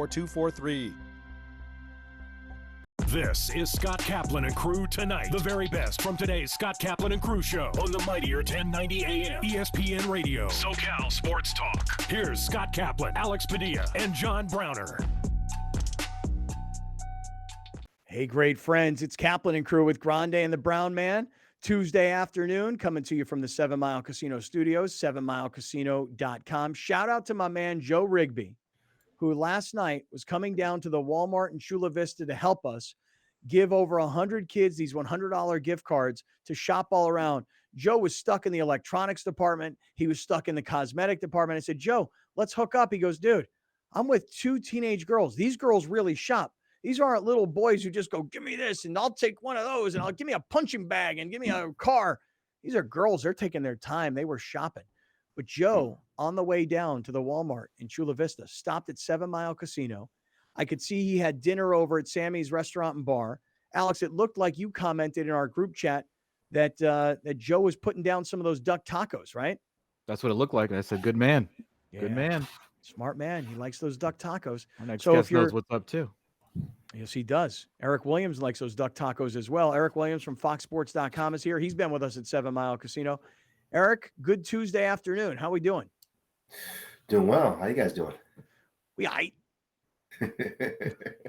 4243. This is Scott Kaplan and Crew Tonight. The very best from today's Scott Kaplan and Crew show on the mightier 1090 AM ESPN Radio. SoCal Sports Talk. Here's Scott Kaplan, Alex Padilla, and John Browner. Hey, great friends. It's Kaplan and Crew with Grande and the Brown Man. Tuesday afternoon, coming to you from the 7 Mile Casino Studios, 7milecasino.com. Shout out to my man, Joe Rigby, who last night was coming down to the Walmart in Chula Vista to help us give over 100 kids these $100 gift cards to shop all around. Joe was stuck in the electronics department. He was stuck in the cosmetic department. I said, Joe, let's hook up. He goes, dude, I'm with 2 teenage girls. These girls really shop. These aren't little boys who just go, give me this, and I'll take one of those, and I'll give me a punching bag and give me a car. These are girls. They're taking their time. They were shopping. But Joe, on the way down to the Walmart in Chula Vista, stopped at 7 Mile Casino. I could see he had dinner over at Sammy's Restaurant and Bar. Alex, it looked like you commented in our group chat that that Joe was putting down some of those duck tacos, right? That's what it looked like. I said, good man. Yeah. Good man. Smart man. He likes those duck tacos. Our next So guest if you're, knows what's up, too. Yes, he does. Eric Williams likes those duck tacos as well. Eric Williams from FoxSports.com is here. He's been with us at 7 Mile Casino. Eric, good Tuesday afternoon. How we doing? Doing well. How you guys doing? We aight.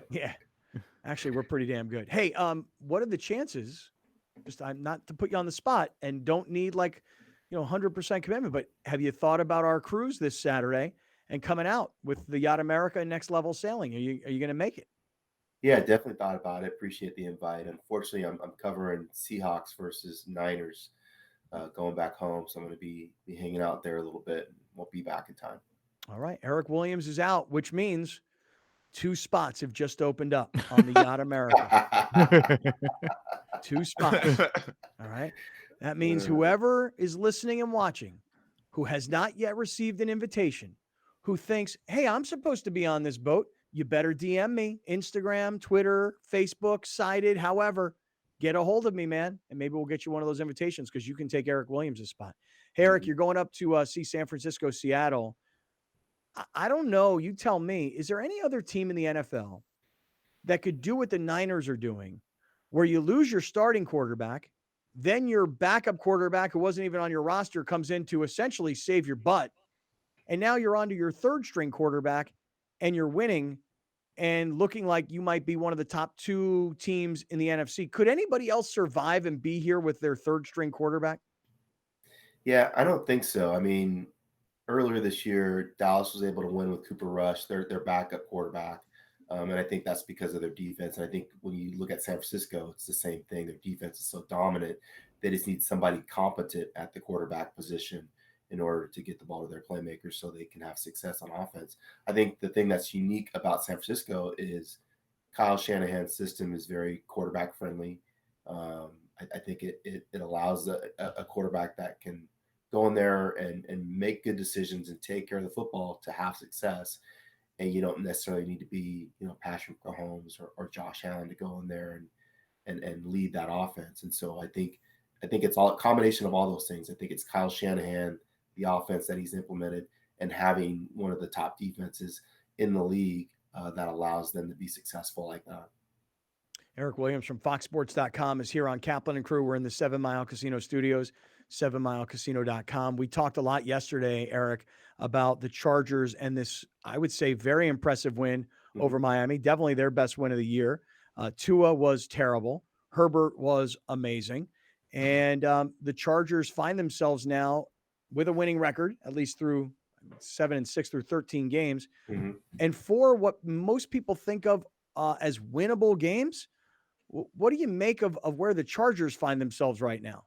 Yeah. Actually, we're pretty damn good. Hey, what are the chances? Just I'm not to put you on the spot and don't need 100% commitment, but have you thought about our cruise this Saturday and coming out with the Yacht America and Next Level Sailing? Are you going to make it? Yeah, definitely thought about it. Appreciate the invite. Unfortunately, I'm covering Seahawks versus Niners going back home, so I'm going to be hanging out there a little bit and won't be back in time. All right. Eric Williams is out, which means 2 spots have just opened up on the Yacht America. 2 spots. All right. That means whoever is listening and watching who has not yet received an invitation, who thinks, hey, I'm supposed to be on this boat, you better DM me, Instagram, Twitter, Facebook, Cited, however, get a hold of me, man. And maybe we'll get you one of those invitations because you can take Eric Williams' spot. Hey, Eric, you're going up to see San Francisco, Seattle. I don't know. You tell me, is there any other team in the NFL that could do what the Niners are doing, where you lose your starting quarterback, then your backup quarterback who wasn't even on your roster comes in to essentially save your butt, and now you're on to your third string quarterback and you're winning and looking like you might be one of the top 2 teams in the NFC? Could anybody else survive and be here with their third string quarterback? Yeah, I don't think so. I mean, earlier this year, Dallas was able to win with Cooper Rush, their backup quarterback. And I think that's because of their defense. And I think when you look at San Francisco, it's the same thing. Their defense is so dominant. They just need somebody competent at the quarterback position in order to get the ball to their playmakers so they can have success on offense. I think the thing that's unique about San Francisco is Kyle Shanahan's system is very quarterback friendly. I think it allows a quarterback that can go in there and make good decisions and take care of the football to have success. And you don't necessarily need to be, Patrick Mahomes or Josh Allen to go in there and lead that offense. And so I think it's all a combination of all those things. I think it's Kyle Shanahan, the offense that he's implemented, and having one of the top defenses in the league that allows them to be successful like that. Eric Williams from FoxSports.com is here on Kaplan and Crew. We're in the 7 Mile Casino Studios, 7milecasino.com. We talked a lot yesterday, Eric, about the Chargers and this, I would say, very impressive win over Miami. Definitely their best win of the year. Tua was terrible. Herbert was amazing. And the Chargers find themselves now with a winning record, at least through 7-6 through 13 games. And for what most people think of as winnable games, what do you make of where the Chargers find themselves right now?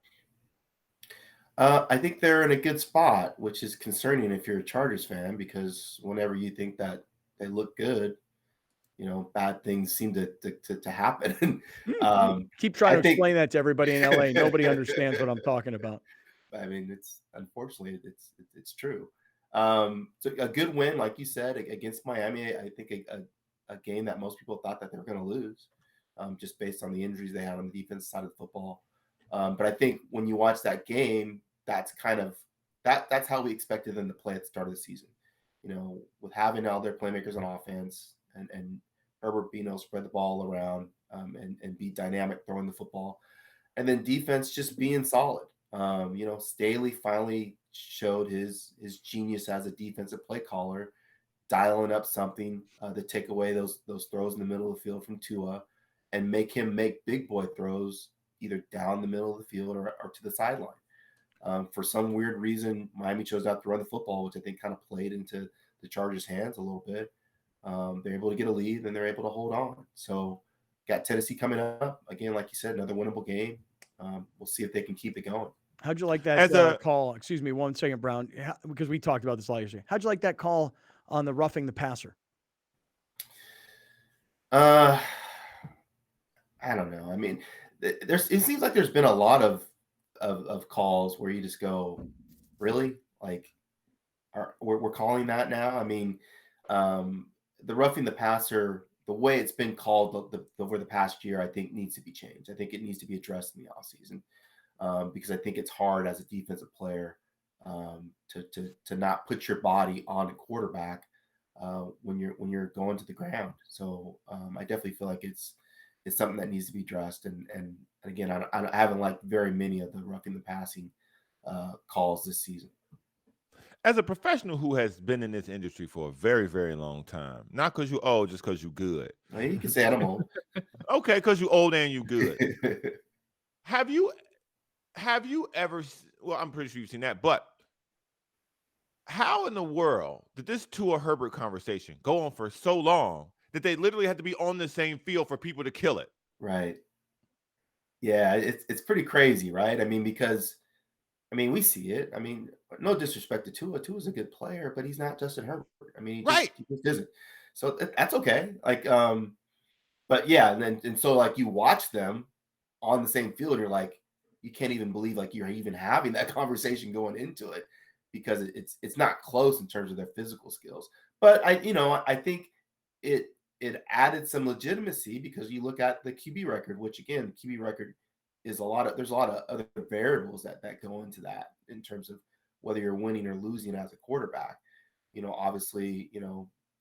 I think they're in a good spot, which is concerning if you're a Chargers fan, because whenever you think that they look good, bad things seem to happen. Keep trying to explain that to everybody in LA. Nobody understands what I'm talking about. I mean, unfortunately it's true. So a good win, like you said, against Miami. I think a game that most people thought that they were going to lose, just based on the injuries they had on the defense side of the football. But I think when you watch that game, that's kind of that's how we expected them to play at the start of the season. With having all their playmakers on offense, and Herbert being able to spread the ball around and be dynamic throwing the football, and then defense just being solid. Staley finally showed his genius as a defensive play caller, dialing up something to take away those throws in the middle of the field from Tua, and make him make big boy throws either down the middle of the field or to the sideline. For some weird reason, Miami chose not to run the football, which I think kind of played into the Chargers' hands a little bit. They're able to get a lead, and they're able to hold on. So got Tennessee coming up. Again, like you said, another winnable game. We'll see if they can keep it going. How'd you like that call? Excuse me 1 second, Brown, because we talked about this last year. How'd you like that call on the roughing the passer? I don't know. I mean, it seems like there's been a lot of calls where you just go, really? Like, we're calling that now? I mean, the roughing the passer, the way it's been called over the past year, I think needs to be changed. I think it needs to be addressed in the offseason. Because I think it's hard as a defensive player to not put your body on a quarterback when you're going to the ground. So I definitely feel like it's something that needs to be addressed. And again, I haven't liked very many of the roughing the passing calls this season. As a professional who has been in this industry for a very, very long time, not because you're old, just because you're good. Well, you can say I'm old. Okay, because you're old and you're good. Have you ever, well, I'm pretty sure you've seen that, but how in the world did this Tua Herbert conversation go on for so long that they literally had to be on the same field for people to kill it? Right. Yeah, it's pretty crazy, right? I mean, because we see it. I mean, no disrespect to Tua. Tua's a good player, but he's not Justin Herbert. I mean, he just isn't. So that's okay. Like, but yeah, and so like you watch them on the same field, and you're like, you can't even believe like you're even having that conversation going into it, because it's not close in terms of their physical skills. But I think it added some legitimacy, because you look at the QB record, which again, the QB record is there's a lot of other variables that go into that in terms of whether you're winning or losing as a quarterback. Obviously,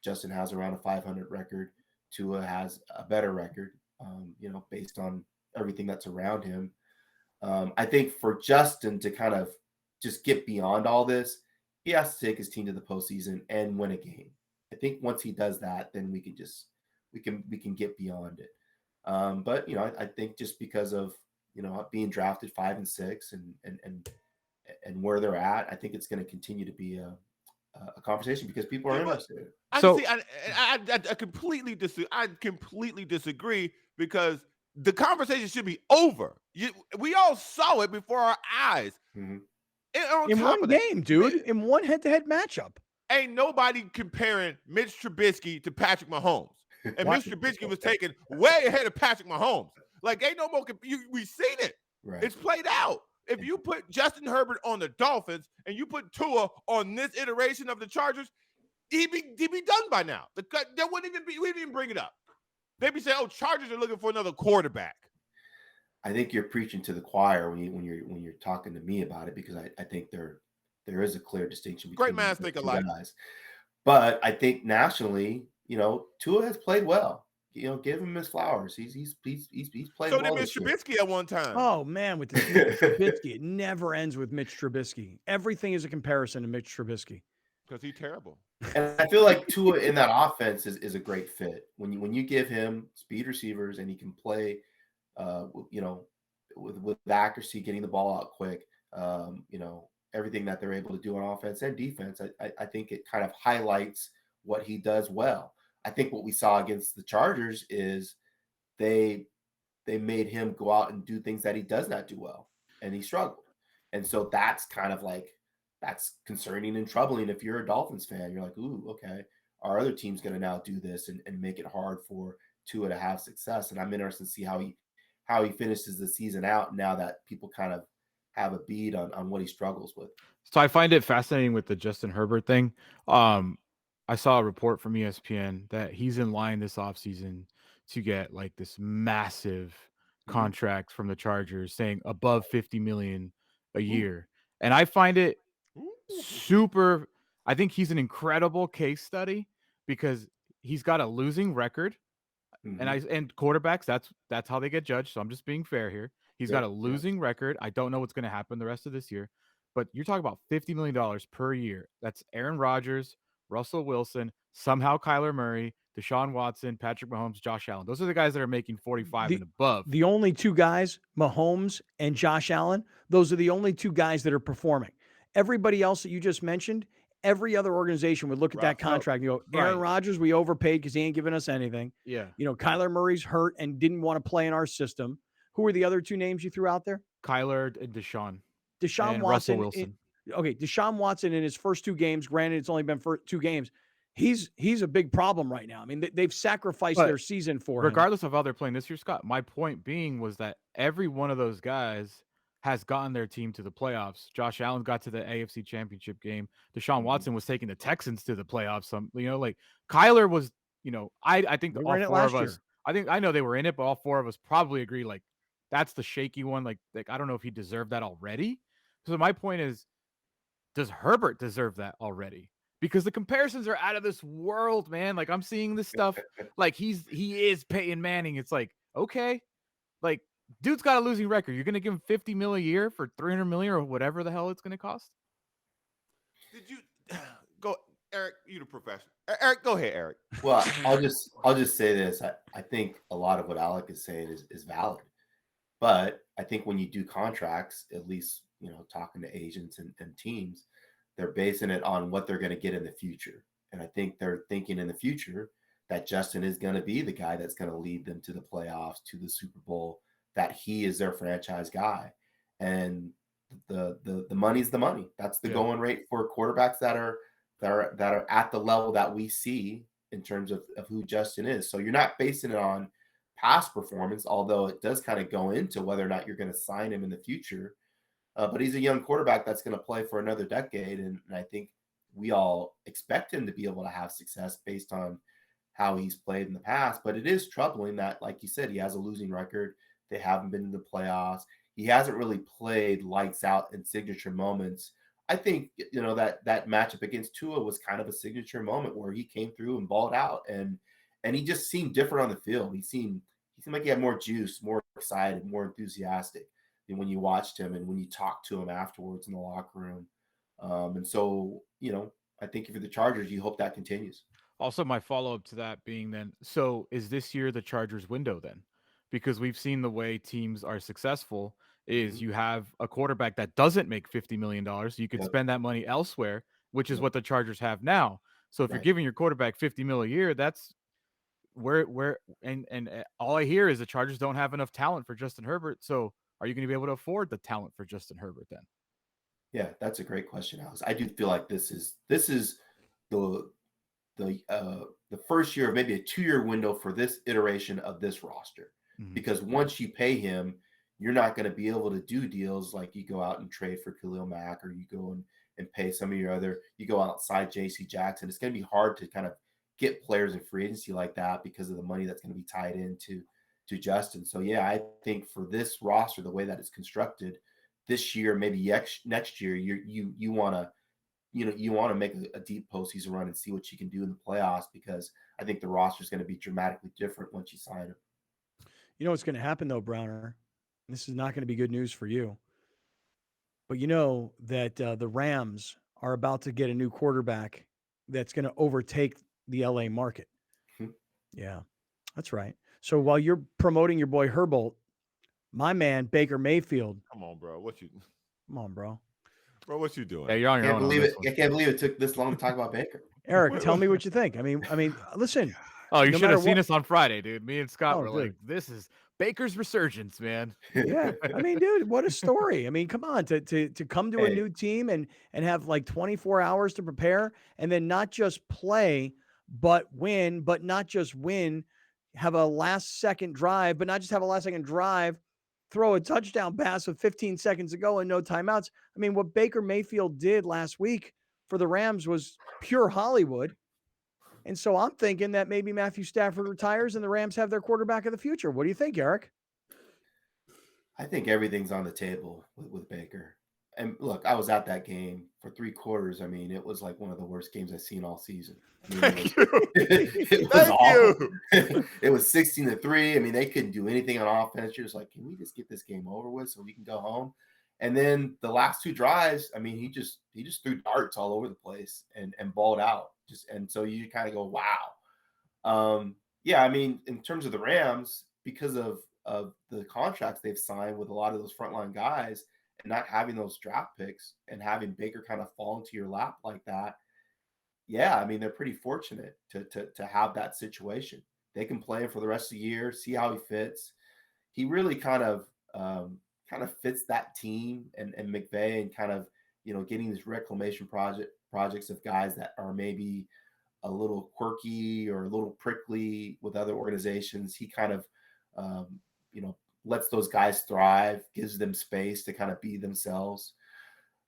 Justin has around a 500 record. Tua has a better record, based on everything that's around him. I think for Justin to kind of just get beyond all this, he has to take his team to the postseason and win a game. I think once he does that, then we can get beyond it. But I think just because of being drafted 5 and 6 and where they're at, I think it's going to continue to be a conversation because people are interested. I completely disagree. I completely disagree, because the conversation should be over. We all saw it before our eyes. Mm-hmm. In one game, dude. In one head-to-head matchup. Ain't nobody comparing Mitch Trubisky to Patrick Mahomes. And Mitch Trubisky was taken way ahead of Patrick Mahomes. Like, ain't no more. We've seen it. Right. It's played out. If you put Justin Herbert on the Dolphins and you put Tua on this iteration of the Chargers, he'd be done by now. There wouldn't even be. We didn't even bring it up. They'd be saying, "Oh, Chargers are looking for another quarterback." I think you're preaching to the choir when you're talking to me about it, because I think there is a clear distinction between great minds think alike. But I think nationally, Tua has played well. Give him his flowers. He's played so well. did Mitch Trubisky at one time. Oh man, with Mitch Trubisky, it never ends with Mitch Trubisky. Everything is a comparison to Mitch Trubisky. Because he's terrible. And I feel like Tua in that offense is a great fit. When you give him speed receivers and he can play, with accuracy, getting the ball out quick, everything that they're able to do on offense and defense, I think it kind of highlights what he does well. I think what we saw against the Chargers is they made him go out and do things that he does not do well, and he struggled. And so that's kind of like, that's concerning and troubling if you're a Dolphins fan. You're like, ooh, okay, our other team's going to now do this and make it hard for Tua to have success. And I'm interested to see how he finishes the season out now that people kind of have a bead on what he struggles with. So I find it fascinating with the Justin Herbert thing. I saw a report from ESPN that he's in line this offseason to get like this massive contract from the Chargers, saying above $50 million a year. And I find it super. I think he's an incredible case study, because he's got a losing record, Mhm. and quarterbacks, that's how they get judged. So I'm just being fair here. He's got a Yep. losing record. I don't know what's going to happen the rest of this year, but you're talking about $50 million per year. That's Aaron Rodgers, Russell Wilson, somehow Kyler Murray, Deshaun Watson, Patrick Mahomes, Josh Allen. Those are the guys that are making 45 and above. The only two guys, Mahomes and Josh Allen, those are the only two guys that are performing. Everybody else that you just mentioned, every other organization would look at that Right. contract and go, Aaron Right. Rodgers, we overpaid because he ain't giving us anything. Yeah. You know, Kyler Murray's hurt and didn't want to play in our system. Who are the other two names you threw out there? Kyler and Deshaun. Deshaun And Watson. Russell Wilson. Okay, Deshaun Watson in his first two games, granted it's only been for 2 games, he's a big problem right now. I mean, they've sacrificed But their season for him. Regardless of how they're playing this year, Scott, my point being was that every one of those guys has gotten their team to the playoffs. Josh Allen got to the AFC Championship game. Deshaun Watson was taking the Texans to the playoffs. Like Kyler was, I think They were all in it 4 last of us, year. I know they were in it, but all 4 of us probably agree like that's the shaky one. Like I don't know if he deserved that already. So my point is, does Herbert deserve that already? Because the comparisons are out of this world, man. Like I'm seeing this stuff like he is Peyton Manning. It's like, okay, like dude's got a losing record. You're gonna give him $50 million a year for $300 million or whatever the hell it's gonna cost. Did you go, Eric? You the professional. Eric, go ahead, Eric. Well, I'll just say this. I think a lot of what Alec is saying is valid, but I think when you do contracts, at least talking to agents and teams, they're basing it on what they're going to get in the future, and I think they're thinking in the future that Justin is going to be the guy that's going to lead them to the playoffs, to the Super Bowl. That he is their franchise guy, and the money's the money. That's the going rate for quarterbacks that are at the level that we see in terms of who Justin is. So you're not basing it on past performance, although it does kind of go into whether or not you're going to sign him in the future. But he's a young quarterback that's going to play for another decade, and I think we all expect him to be able to have success based on how he's played in the past. But it is troubling that, like you said, he has a losing record. They haven't been in the playoffs. He hasn't really played lights out in signature moments. I think that matchup against Tua was kind of a signature moment where he came through and balled out, and he just seemed different on the field. He seemed like he had more juice, more excited, more enthusiastic than when you watched him and when you talked to him afterwards in the locker room. And so, I think for the Chargers, you hope that continues. Also, my follow-up to that being then, so is this year the Chargers window then? Because we've seen the way teams are successful is you have a quarterback that doesn't make $50 million. You could spend that money elsewhere, which is what the Chargers have now. So if you're giving your quarterback $50 million a year, that's where and all I hear is the Chargers don't have enough talent for Justin Herbert. So are you going to be able to afford the talent for Justin Herbert then? Yeah, that's a great question, Alex. I do feel like this is the first year of maybe a 2-year window for this iteration of this roster. Because once you pay him, you're not going to be able to do deals like you go out and trade for Khalil Mack, or you go and pay some of you go outside JC Jackson. It's going to be hard to kind of get players in free agency like that because of the money that's going to be tied into Justin. So yeah, I think for this roster, the way that it's constructed this year, maybe next year, you want to make a deep postseason run and see what you can do in the playoffs, because I think the roster is going to be dramatically different once you sign him. You know what's going to happen though, Browner? This is not going to be good news for you. But you know that the Rams are about to get a new quarterback that's going to overtake the LA market. Yeah, that's right. So while you're promoting your boy Herbold, my man Baker Mayfield. Come on, bro. Come on, bro. Bro, what you doing? Yeah, you're on your own. I can't believe it took this long to talk about Baker. Eric, tell me what you think. I mean, listen. Oh, you should have seen us on Friday, dude. Me and Scott were dude. like, this is Baker's resurgence, man. Yeah. I mean, dude, what a story. I mean, come on, to come to a new team and have like 24 hours to prepare, and then not just play, but win, but not just win, have a last second drive, but not just have a last second drive, throw a touchdown pass with 15 seconds to go and no timeouts. I mean, what Baker Mayfield did last week for the Rams was pure Hollywood. And so I'm thinking that maybe Matthew Stafford retires and the Rams have their quarterback of the future. What do you think, Eric? I think everything's on the table with Baker. And look, I was at that game for 3 quarters. I mean, it was like one of the worst games I've seen all season. I mean, Thank you. it was Thank awful. you. It was 16-3. I mean, they couldn't do anything on offense. You're just like, can we just get this game over with so we can go home? And then the last 2 drives, I mean, he just threw darts all over the place and balled out. And so you kind of go, wow. Yeah, I mean, in terms of the Rams, because of the contracts they've signed with a lot of those frontline guys, and not having those draft picks and having Baker kind of fall into your lap like that, yeah, I mean, they're pretty fortunate to have that situation. They can play him for the rest of the year, see how he fits. He really kind of fits that team and McVay, and kind of, getting these reclamation projects of guys that are maybe a little quirky or a little prickly with other organizations. He kind of, lets those guys thrive, gives them space to kind of be themselves.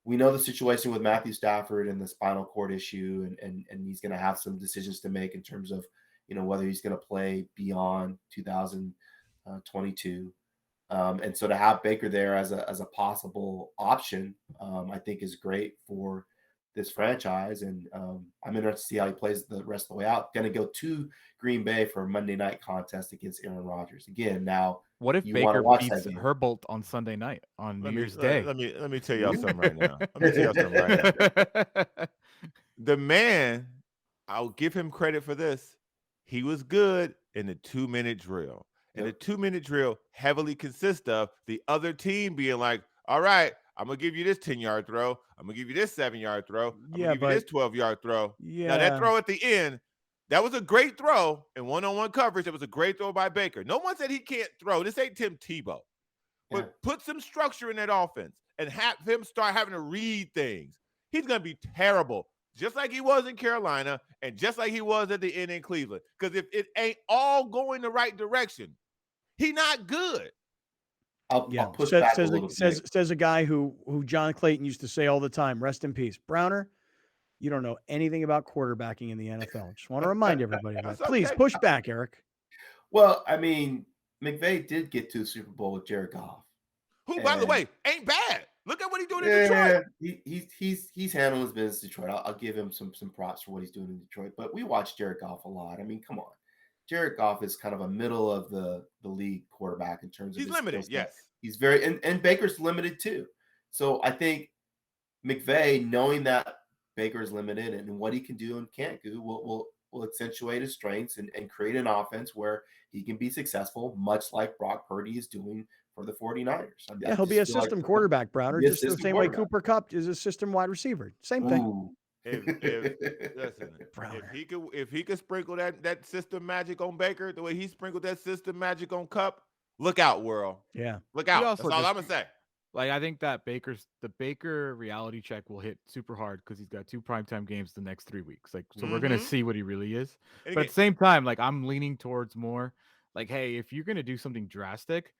We know the situation with Matthew Stafford and the spinal cord issue, and he's going to have some decisions to make in terms of, whether he's going to play beyond 2022. And so to have Baker there as a possible option, I think is great for this franchise. And I'm interested to see how he plays the rest of the way out. Going to go to Green Bay for a Monday night contest against Aaron Rodgers. Again, now, What if you wanna Baker watch beats that game. Herbold on Sunday night on New Year's Day? Let me tell y'all something right now. Let me tell y'all something right now. The man, I'll give him credit for this. He was good in the 2-minute drill. And Yep. the 2-minute drill heavily consists of the other team being like, all right, I'm going to give you this 10-yard throw. I'm going to give you this 7-yard throw. I'm Yeah, going to give you this but 12-yard throw. yeah, Now, that throw at the end, that was a great throw in one-on-one coverage. It was a great throw by Baker. No one said he can't throw. This ain't Tim Tebow. But Yeah. put some structure in that offense and have him start having to read things. He's going to be terrible, just like he was in Carolina and just like he was at the end in Cleveland. Because if it ain't all going the right direction, he not good. I'll yeah. push back a little bit. Says a guy who John Clayton used to say all the time, rest in peace. Browner, you don't know anything about quarterbacking in the NFL. Just want to remind everybody of that. That's Please okay. push back, Eric. Well, I mean, McVay did get to the Super Bowl with Jared Goff. Who, by the And way, ain't bad. Look at what he's doing in Detroit. yeah, he's handling his business in Detroit. I'll give him some props for what he's doing in Detroit. But we watch Jared Goff a lot. I mean, come on. Jared Goff is kind of a middle of the league quarterback in terms of He's his limited, skill set. yes. He's very and Baker's limited too. So I think McVay, knowing that Baker is limited and what he can do and can't do, will accentuate his strengths and create an offense where he can be successful, much like Brock Purdy is doing for the 49ers. Yeah, he'll be a system quarterback, Browner, Be a just the system same way quarterback. Cooper Kupp is a system wide receiver. Same thing. Ooh. Listen, Browner. if he could sprinkle that system magic on Baker the way he sprinkled that system magic on Cup, look out, world. Yeah. Look out. also That's all just- I'm gonna say. Like, I think that the Baker reality check will hit super hard because he's got 2 primetime games the next 3 weeks. Like, so we're gonna Mhm. see what he really is. And But at again, the same time, like, I'm leaning towards more like, hey, if you're gonna do something drastic,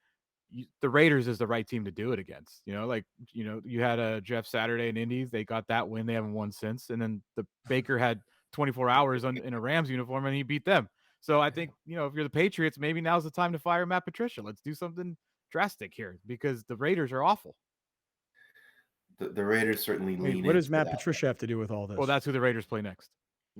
the Raiders is the right team to do it against. You had a Jeff Saturday in Indy. They got that win. They haven't won since. And then the Baker had 24 hours in a Rams uniform and he beat them. So I think, if you're the Patriots, maybe now's the time to fire Matt Patricia. Let's do something drastic here because the Raiders are awful. The Raiders certainly Wait, lean what does into Matt that. Patricia have to do with all this? Well, that's who the Raiders play next.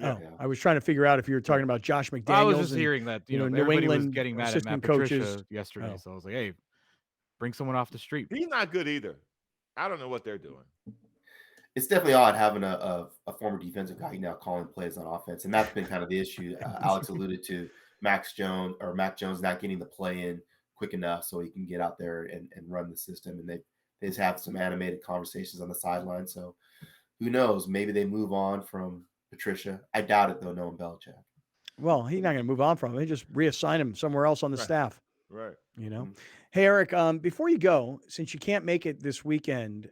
Oh, Yeah. I was trying to figure out if you were talking about Josh McDaniels. I was just and- hearing that New everybody was England getting mad at Matt assistant coaches. Patricia yesterday. Oh. So I was like, hey, bring someone off the street. he's not good either. I don't know what they're doing. It's definitely odd having a former defensive guy now calling plays on offense, and that's been kind of the issue. Alex alluded to Mac Jones not getting the play in quick enough so he can get out there and run the system. And they just have some animated conversations on the sideline. So who knows? Maybe they move on from Patricia. I doubt it though, knowing Belichick. Well, he's not going to move on from him. They just reassign him somewhere else on the Right. staff. Right. Mhm. Hey, Eric, before you go, since you can't make it this weekend,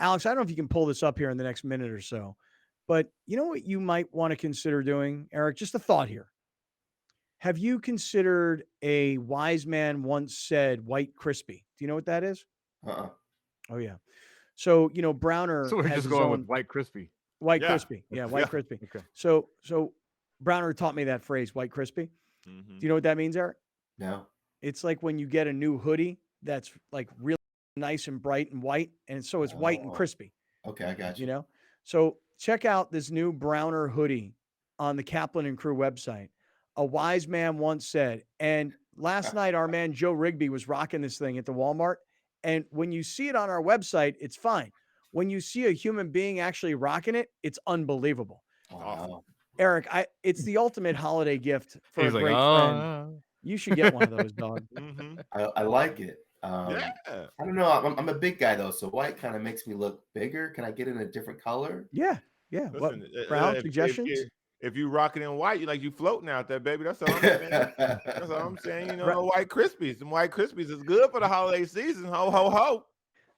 Alex, I don't know if you can pull this up here in the next minute or so, but you know what you might want to consider doing, Eric? Just a thought here. Have you considered a wise man once said white crispy? Do you know what that is? Uh-uh. Oh, yeah. So, Browner So we're has just his going own with White Crispy. white Yeah. crispy. Yeah, white Yeah. crispy. Okay. So Browner taught me that phrase, white crispy. Mhm. Do you know what that means, Eric? No. It's like when you get a new hoodie that's like really nice and bright and white, and so it's white and Oh, crispy. okay, I got you. So check out this new Browner hoodie on the Kaplan and Crew website. A wise man once said, and last night our man Joe Rigby was rocking this thing at the Walmart. And when you see it on our website, it's fine. When you see a human being actually rocking it, it's unbelievable. Wow. Eric, it's the ultimate holiday gift for He's a like, great friend. You should get one of those, dog. I like it. Yeah. I don't know. I'm a big guy though, so white kind of makes me look bigger. Can I get in a different color? Yeah. What Listen, Brown suggestions? If you rocking in white, you floating out there, baby. That's all I'm saying. That's all I'm saying. The White Krispies. Some White Krispies is good for the holiday season. Ho, ho, ho.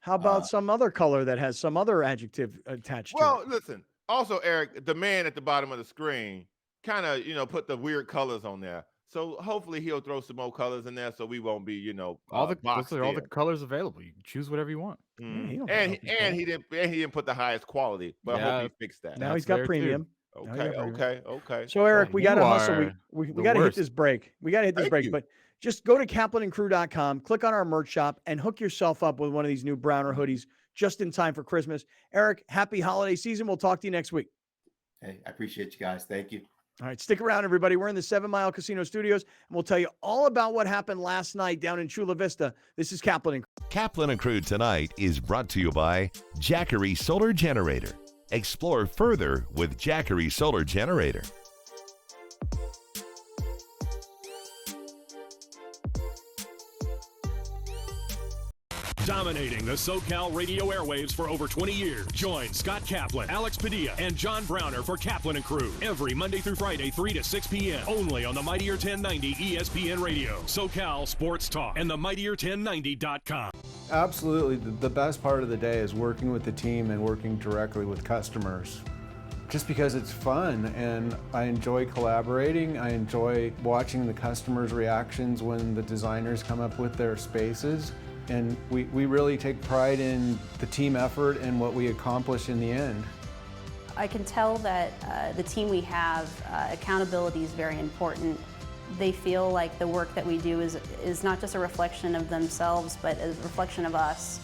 How about some other color that has some other adjective attached to it? Well, listen. Also, Eric, the man at the bottom of the screen kind of, put the weird colors on there. So hopefully he'll throw some more colors in there, so we won't be, all the boxed those are all the in. colors available. You can choose whatever you want. And he didn't put the highest quality, but I hope he fixed that. Now he's got premium. Okay. So Eric, we got to hustle. We got to hit worst. this break. But just go to kaplanandcrew.com, click on our merch shop, and hook yourself up with one of these new Browner hoodies just in time for Christmas. Eric, happy holiday season. We'll talk to you next week. Hey, I appreciate you guys. Thank you. All right, stick around, everybody. We're in the 7 Mile Casino Studios, and we'll tell you all about what happened last night down in Chula Vista. This is Kaplan and Crew. Kaplan and Crew tonight is brought to you by Jackery Solar Generator. Explore further with Jackery Solar Generator. Dominating the SoCal radio airwaves for over 20 years. Join Scott Kaplan, Alex Padilla, and John Browner for Kaplan and Crew every Monday through Friday, 3 to 6 p.m. only on the Mightier 1090 ESPN Radio, SoCal Sports Talk, and the Mightier1090.com. Absolutely. The best part of the day is working with the team and working directly with customers. Just because it's fun and I enjoy collaborating. I enjoy watching the customers' reactions when the designers come up with their spaces. And we really take pride in the team effort and what we accomplish in the end. I can tell that the team we have, accountability is very important. They feel like the work that we do is not just a reflection of themselves, but a reflection of us.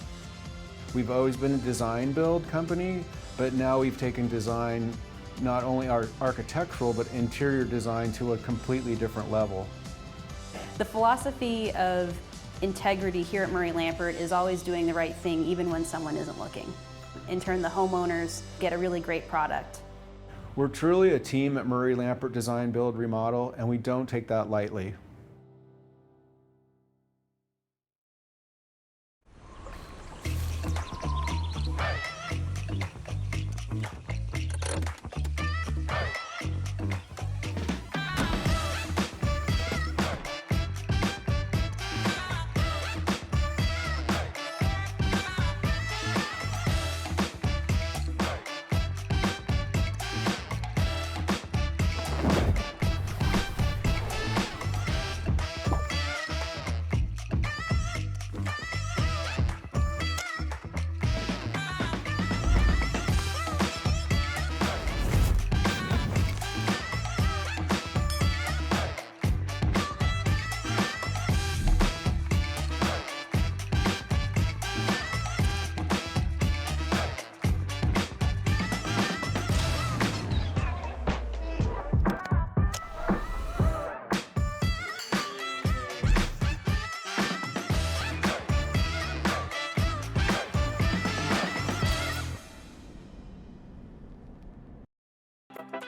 We've always been a design build company, but now we've taken design, not only architectural, but interior design to a completely different level. The philosophy of integrity here at Murray Lampert is always doing the right thing even when someone isn't looking. In turn, the homeowners get a really great product. We're truly a team at Murray Lampert Design, Build, Remodel, and we don't take that lightly.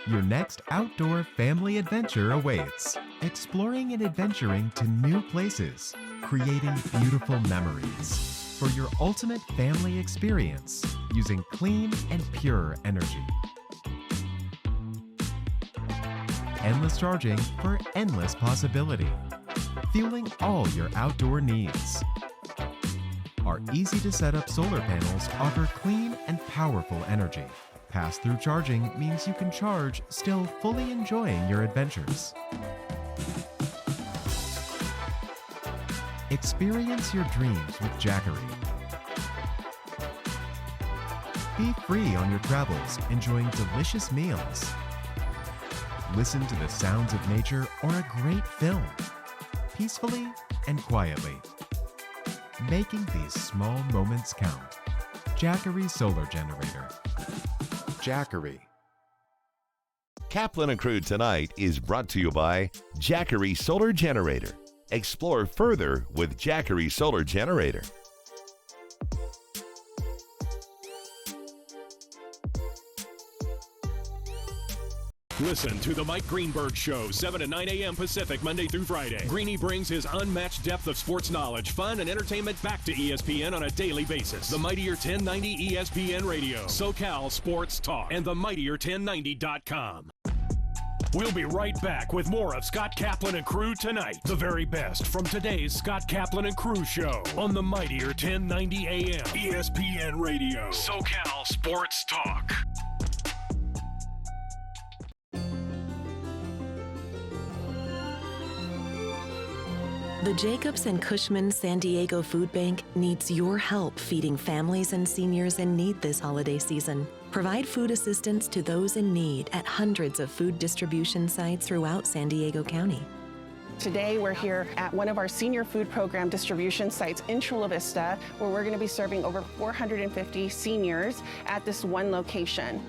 Your next outdoor family adventure awaits. Exploring and adventuring to new places, creating beautiful memories for your ultimate family experience using clean and pure energy. Endless charging for endless possibility. Fueling all your outdoor needs. Our easy to set up solar panels offer clean and powerful energy. Pass-through charging means you can charge still fully enjoying your adventures. Experience your dreams with Jackery. Be free on your travels, enjoying delicious meals. Listen to the sounds of nature or a great film, peacefully and quietly. making these small moments count. Jackery Solar Generator. Jackery. Kaplan and Crew Tonight is brought to you by Jackery Solar Generator. Explore further with Jackery Solar Generator. Listen to The Mike Greenberg Show, 7 to 9 a.m. Pacific, Monday through Friday. Greeny brings his unmatched depth of sports knowledge, fun, and entertainment back to ESPN on a daily basis. The Mightier 1090 ESPN Radio, SoCal Sports Talk, and themightier1090.com. We'll be right back with more of Scott Kaplan and Crew Tonight. The very best from today's Scott Kaplan and Crew Show on the Mightier 1090 AM, ESPN Radio, SoCal Sports Talk. The Jacobs and Cushman San Diego Food Bank needs your help feeding families and seniors in need this holiday season. Provide food assistance to those in need at hundreds of food distribution sites throughout San Diego County. Today we're here at one of our senior food program distribution sites in Chula Vista, where we're going to be serving over 450 seniors at this one location.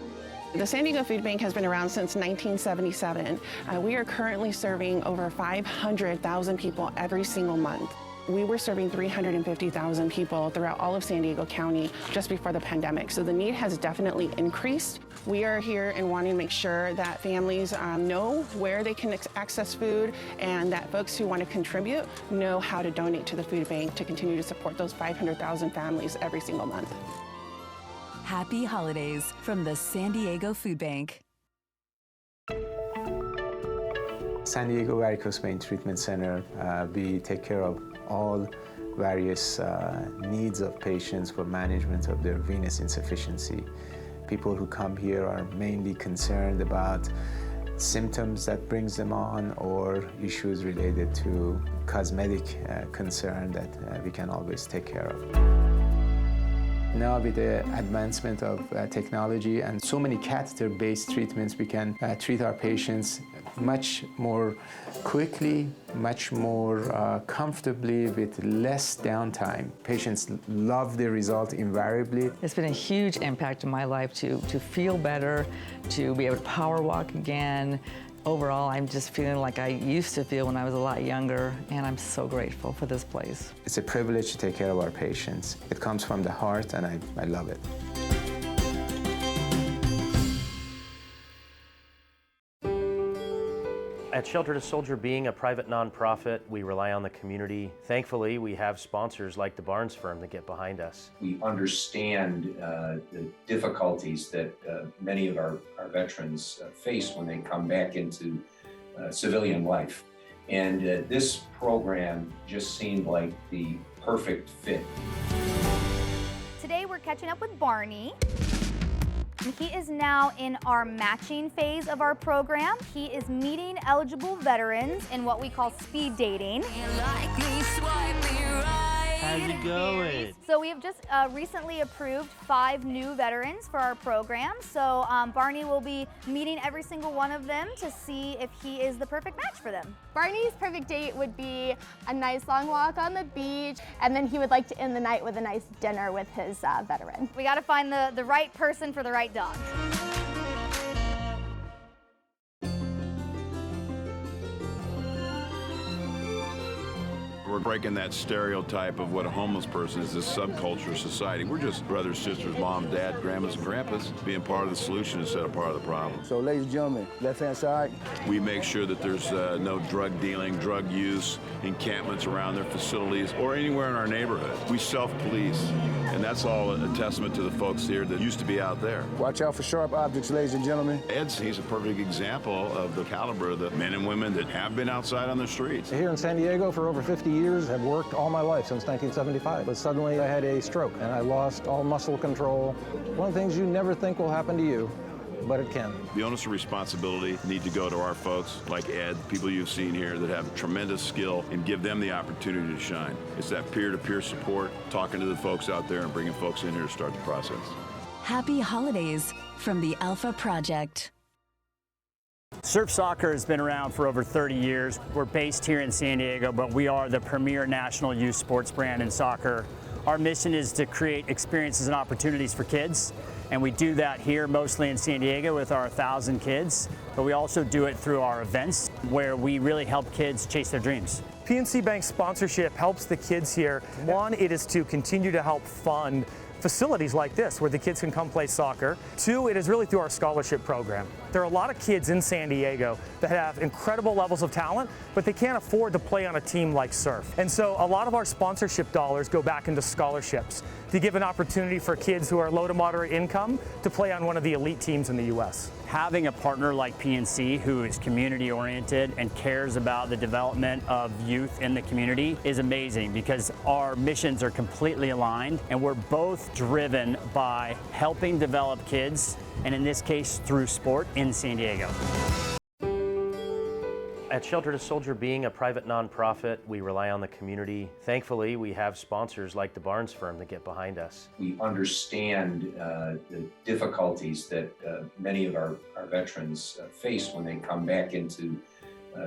The San Diego Food Bank has been around since 1977. We are currently serving over 500,000 people every single month. We were serving 350,000 people throughout all of San Diego County just before the pandemic, so the need has definitely increased. We are here and wanting to make sure that families know where they can access food, and that folks who want to contribute know how to donate to the food bank to continue to support those 500,000 families every single month. Happy holidays from the San Diego Food Bank. San Diego Varicose Vein Treatment Center, we take care of all various needs of patients for management of their venous insufficiency. People who come here are mainly concerned about symptoms that brings them on or issues related to cosmetic concern that we can always take care of. Now with the advancement of technology and so many catheter-based treatments, we can treat our patients much more quickly, much more comfortably with less downtime. Patients love the result invariably. It's been a huge impact in my life to feel better, to be able to power walk again. Overall, I'm just feeling like I used to feel when I was a lot younger, and I'm so grateful for this place. It's a privilege to take care of our patients. It comes from the heart, and I love it. At Shelter to Soldier, being a private nonprofit, we rely on the community. Thankfully, we have sponsors like the Barnes firm that get behind us. We understand the difficulties that many of our veterans face when they come back into civilian life. And this program just seemed like the perfect fit. Today we're catching up with Barney. He is now in our matching phase of our program. He is meeting eligible veterans in what we call speed dating. How's it going? So we have just recently approved 5 new veterans for our program. So Barney will be meeting every single one of them to see if he is the perfect match for them. Barney's perfect date would be a nice long walk on the beach, and then he would like to end the night with a nice dinner with his veteran. We got to find the right person for the right dog. We're breaking that stereotype of what a homeless person is, this subculture of society. We're just brothers, sisters, mom, dad, grandmas, and grandpas, being part of the solution instead of part of the problem. So, ladies and gentlemen, left-hand side. We make sure that there's no drug dealing, drug use, encampments around their facilities, or anywhere in our neighborhood. We self-police, and that's all a testament to the folks here that used to be out there. Watch out for sharp objects, ladies and gentlemen. He's a perfect example of the caliber of the men and women that have been outside on the streets. Here in San Diego for over 50 years, have worked all my life since 1975. But suddenly I had a stroke and I lost all muscle control. One of the things you never think will happen to you, but it can. The onus of responsibility need to go to our folks like Ed, people you've seen here that have tremendous skill, and give them the opportunity to shine. It's that peer-to-peer support, talking to the folks out there and bringing folks in here to start the process. Happy holidays from the Alpha Project. Surf soccer has been around for over 30 years. We're based here in San Diego, but we are the premier national youth sports brand in soccer. Our mission is to create experiences and opportunities for kids, and we do that here mostly in San Diego with our 1,000 kids, but we also do it through our events where we really help kids chase their dreams. PNC Bank sponsorship helps the kids here. One, it is to continue to help fund facilities like this where the kids can come play soccer. Two, it is really through our scholarship program. There are a lot of kids in San Diego that have incredible levels of talent, but they can't afford to play on a team like Surf. And so a lot of our sponsorship dollars go back into scholarships to give an opportunity for kids who are low to moderate income to play on one of the elite teams in the U.S. Having a partner like PNC who is community oriented and cares about the development of youth in the community is amazing, because our missions are completely aligned and we're both driven by helping develop kids, and in this case through sport in San Diego. At Shelter to Soldier being a private nonprofit, we rely on the community. Thankfully, we have sponsors like the Barnes firm that get behind us. We understand the difficulties that many of our veterans face when they come back into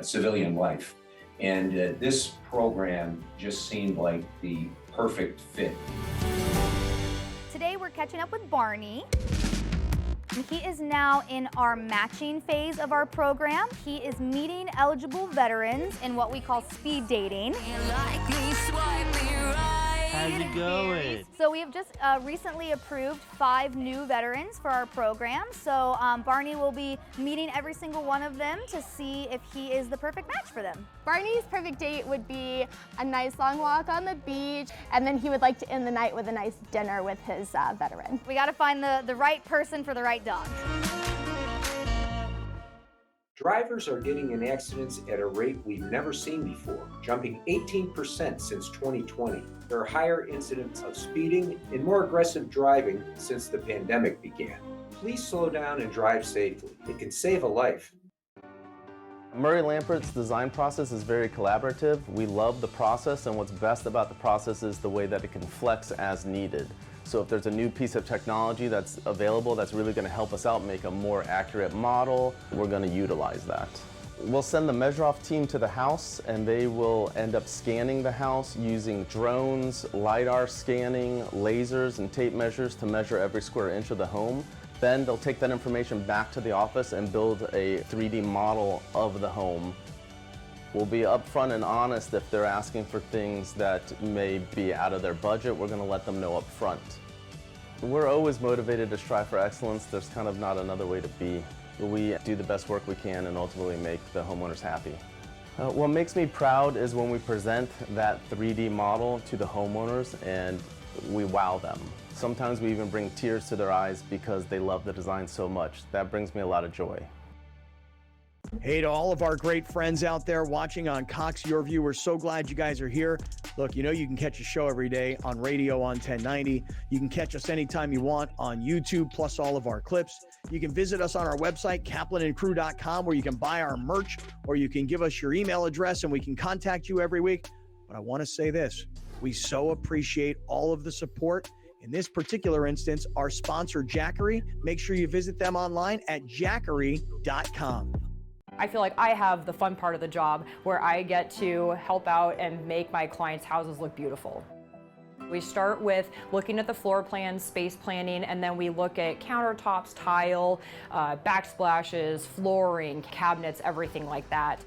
civilian life. And this program just seemed like the perfect fit. Today we're catching up with Barney. He is now in our matching phase of our program. He is meeting eligible veterans in what we call speed dating. How's it going? So we have just recently approved 5 new veterans for our program. So Barney will be meeting every single one of them to see if he is the perfect match for them. Barney's perfect date would be a nice long walk on the beach, and then he would like to end the night with a nice dinner with his veteran. We got to find the right person for the right dog. Drivers are getting in accidents at a rate we've never seen before, jumping 18% since 2020. There are higher incidents of speeding and more aggressive driving since the pandemic began. Please slow down and drive safely. It can save a life. Murray Lampert's design process is very collaborative. We love the process, and what's best about the process is the way that it can flex as needed. So if there's a new piece of technology that's available that's really going to help us out, make a more accurate model, we're going to utilize that. We'll send the measure-off team to the house, and they will end up scanning the house using drones, LiDAR scanning, lasers, and tape measures to measure every square inch of the home. Then they'll take that information back to the office and build a 3D model of the home. We'll be upfront and honest if they're asking for things that may be out of their budget. We're going to let them know up front. We're always motivated to strive for excellence. There's kind of not another way to be. We do the best work we can and ultimately make the homeowners happy. What makes me proud is when we present that 3D model to the homeowners and we wow them. Sometimes we even bring tears to their eyes because they love the design so much. That brings me a lot of joy. Hey, to all of our great friends out there watching on Cox Your View, we're so glad you guys are here. Look, you know you can catch a show every day on radio on 1090. You can catch us anytime you want on YouTube, plus all of our clips. You can visit us on our website, kaplanandcrew.com, where you can buy our merch, or you can give us your email address and we can contact you every week. But I want to say this, we so appreciate all of the support. In this particular instance, our sponsor, Jackery. Make sure you visit them online at jackery.com. I feel like I have the fun part of the job where I get to help out and make my clients' houses look beautiful. We start with looking at the floor plan, space planning, and then we look at countertops, tile, backsplashes, flooring, cabinets, everything like that.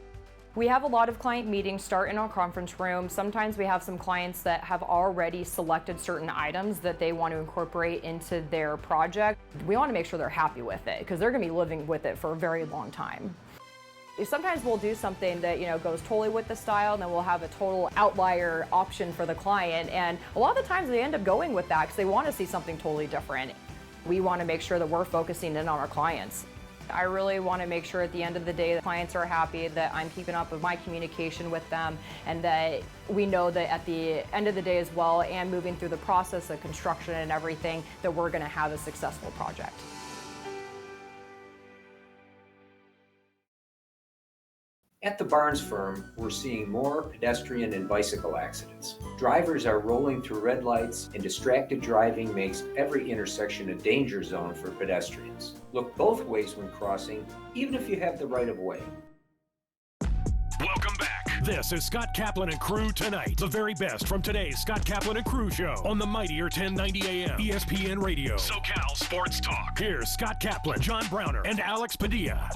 We have a lot of client meetings start in our conference room. Sometimes we have some clients that have already selected certain items that they want to incorporate into their project. We want to make sure they're happy with it because they're going to be living with it for a very long time. Sometimes we'll do something that goes totally with the style, and then we'll have a total outlier option for the client. And a lot of the times they end up going with that because they want to see something totally different. We want to make sure that we're focusing in on our clients. I really want to make sure at the end of the day the clients are happy, that I'm keeping up with my communication with them, and that we know that at the end of the day as well, and moving through the process of construction and everything, that we're going to have a successful project. At the Barnes firm, we're seeing more pedestrian and bicycle accidents. Drivers are rolling through red lights, and distracted driving makes every intersection a danger zone for pedestrians. Look both ways when crossing, even if you have the right of way. Welcome back. This is Scott Kaplan and Crew Tonight. The very best from today's Scott Kaplan and Crew show on the mightier 1090 AM ESPN Radio. SoCal Sports Talk. Here's Scott Kaplan, John Browner, and Alex Padilla.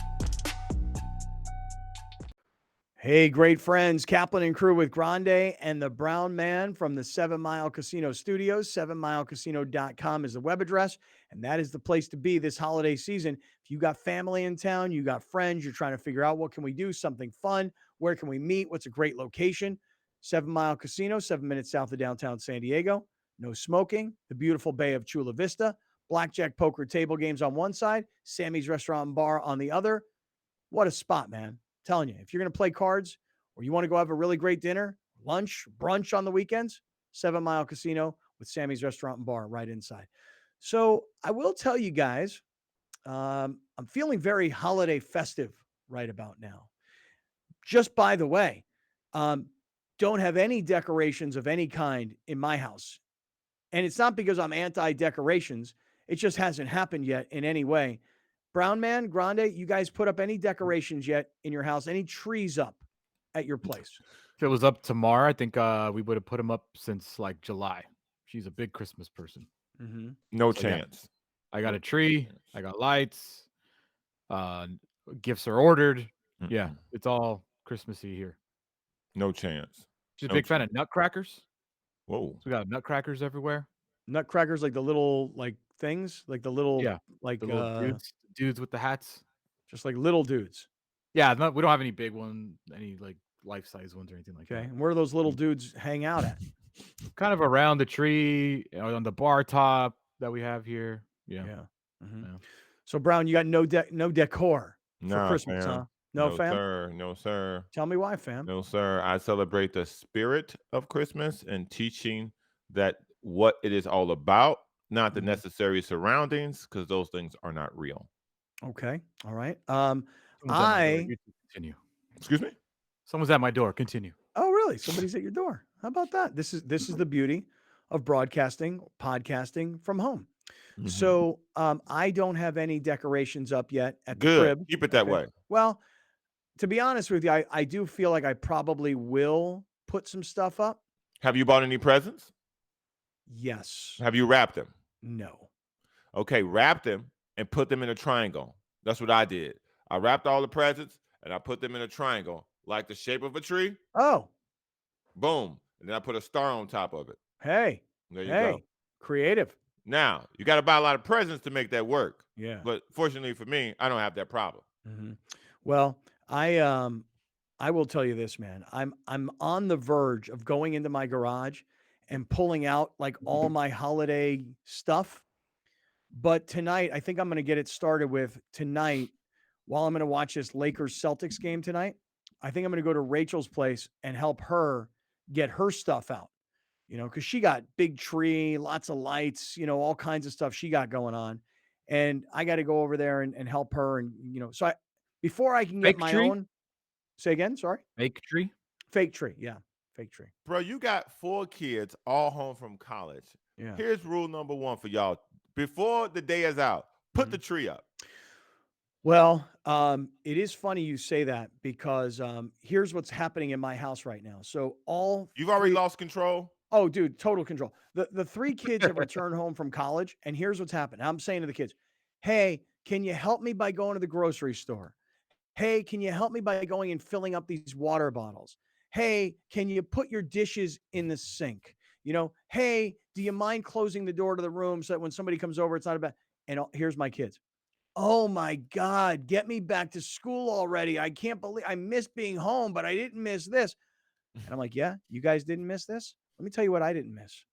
Hey, great friends, Kaplan and Crew with Grande and the Brown Man from the 7 Mile Casino Studios. 7milecasino.com is the web address, and that is the place to be this holiday season. If you got family in town, you got friends, you're trying to figure out what can we do, something fun, where can we meet, what's a great location. 7 Mile Casino, 7 minutes south of downtown San Diego. No smoking, the beautiful bay of Chula Vista, blackjack poker table games on one side, Sammy's Restaurant and Bar on the other. What a spot, man. Telling you, if you're going to play cards or you want to go have a really great dinner, lunch, brunch on the weekends, 7 Mile Casino with Sammy's Restaurant and Bar right inside. So I will tell you guys, I'm feeling very holiday festive right about now. Just by the way, don't have any decorations of any kind in my house. And it's not because I'm anti-decorations. It just hasn't happened yet in any way. Brown Man, Grande, you guys put up any decorations yet in your house? Any trees up at your place? If it was up tomorrow, I think we would have put them up since like July. She's a big Christmas person. Mm-hmm. No So, chance. I got a tree. I got lights. Gifts are ordered. Yeah, it's all Christmassy here. No chance. She's a No big fan of nutcrackers. Whoa. So we got nutcrackers everywhere. Nutcrackers, like the little like things, like the little like the little dudes with the hats. just like little dudes. Yeah, we don't have any big one, any like life-size ones or anything like Okay, that. and where do those little dudes hang out at? Kind of around the tree, on the bar top that we have here. Yeah. Mhm. So Brown, you got no decor for Nah, Christmas, fam. huh? No, fam. Sir. No, sir. Tell me why, fam. No, sir. I celebrate the spirit of Christmas and teaching that what it is all about, not the necessary surroundings, because those things are not real. Okay, all right. Someone's at my door. You continue. Excuse me? Someone's at my door. Continue. Oh, really? Somebody's at your door. How about that? This is the beauty of broadcasting, podcasting from home. So I don't have any decorations up yet at the Good. crib. Keep it that way. Well, to be honest with you, I do feel like I probably will put some stuff up. Have you bought any presents? Yes. Have you wrapped them? No. Okay, wrap them and put them in a triangle. That's what I did. I wrapped all the presents and I put them in a triangle, like the shape of a tree. Oh. Boom. And then I put a star on top of it. Hey. There you hey. go. Creative. Now, you got to buy a lot of presents to make that work. Yeah. But fortunately for me, I don't have that problem. Well, I will tell you this, man. I'm on the verge of going into my garage and pulling out like all my holiday stuff. But tonight, I think I'm going to get it started with tonight while I'm going to watch this Lakers Celtics game tonight. I think I'm going to go to Rachel's place and help her get her stuff out, because she got big tree, lots of lights, all kinds of stuff she got going on. And I got to go over there and help her. And, so before I can get Fake my tree? own, say again, sorry. Fake tree? Fake tree. Yeah. Fake tree. Bro, you got 4 kids all home from college. Yeah. Here's rule number 1 for y'all. Before the day is out, put the tree up. Well, it is funny you say that because here's what's happening in my house right now. So You've already lost control? Oh, dude, total control. The 3 kids have returned home from college, and here's what's happened. I'm saying to the kids, hey, can you help me by going to the grocery store? Hey, can you help me by going and filling up these water bottles? Hey, can you put your dishes in the sink? Hey, do you mind closing the door to the room so that when somebody comes over, it's not about, and here's my kids. Oh my God, get me back to school already. I can't believe I missed being home, but I didn't miss this. And I'm like, yeah, you guys didn't miss this? Let me tell you what I didn't miss.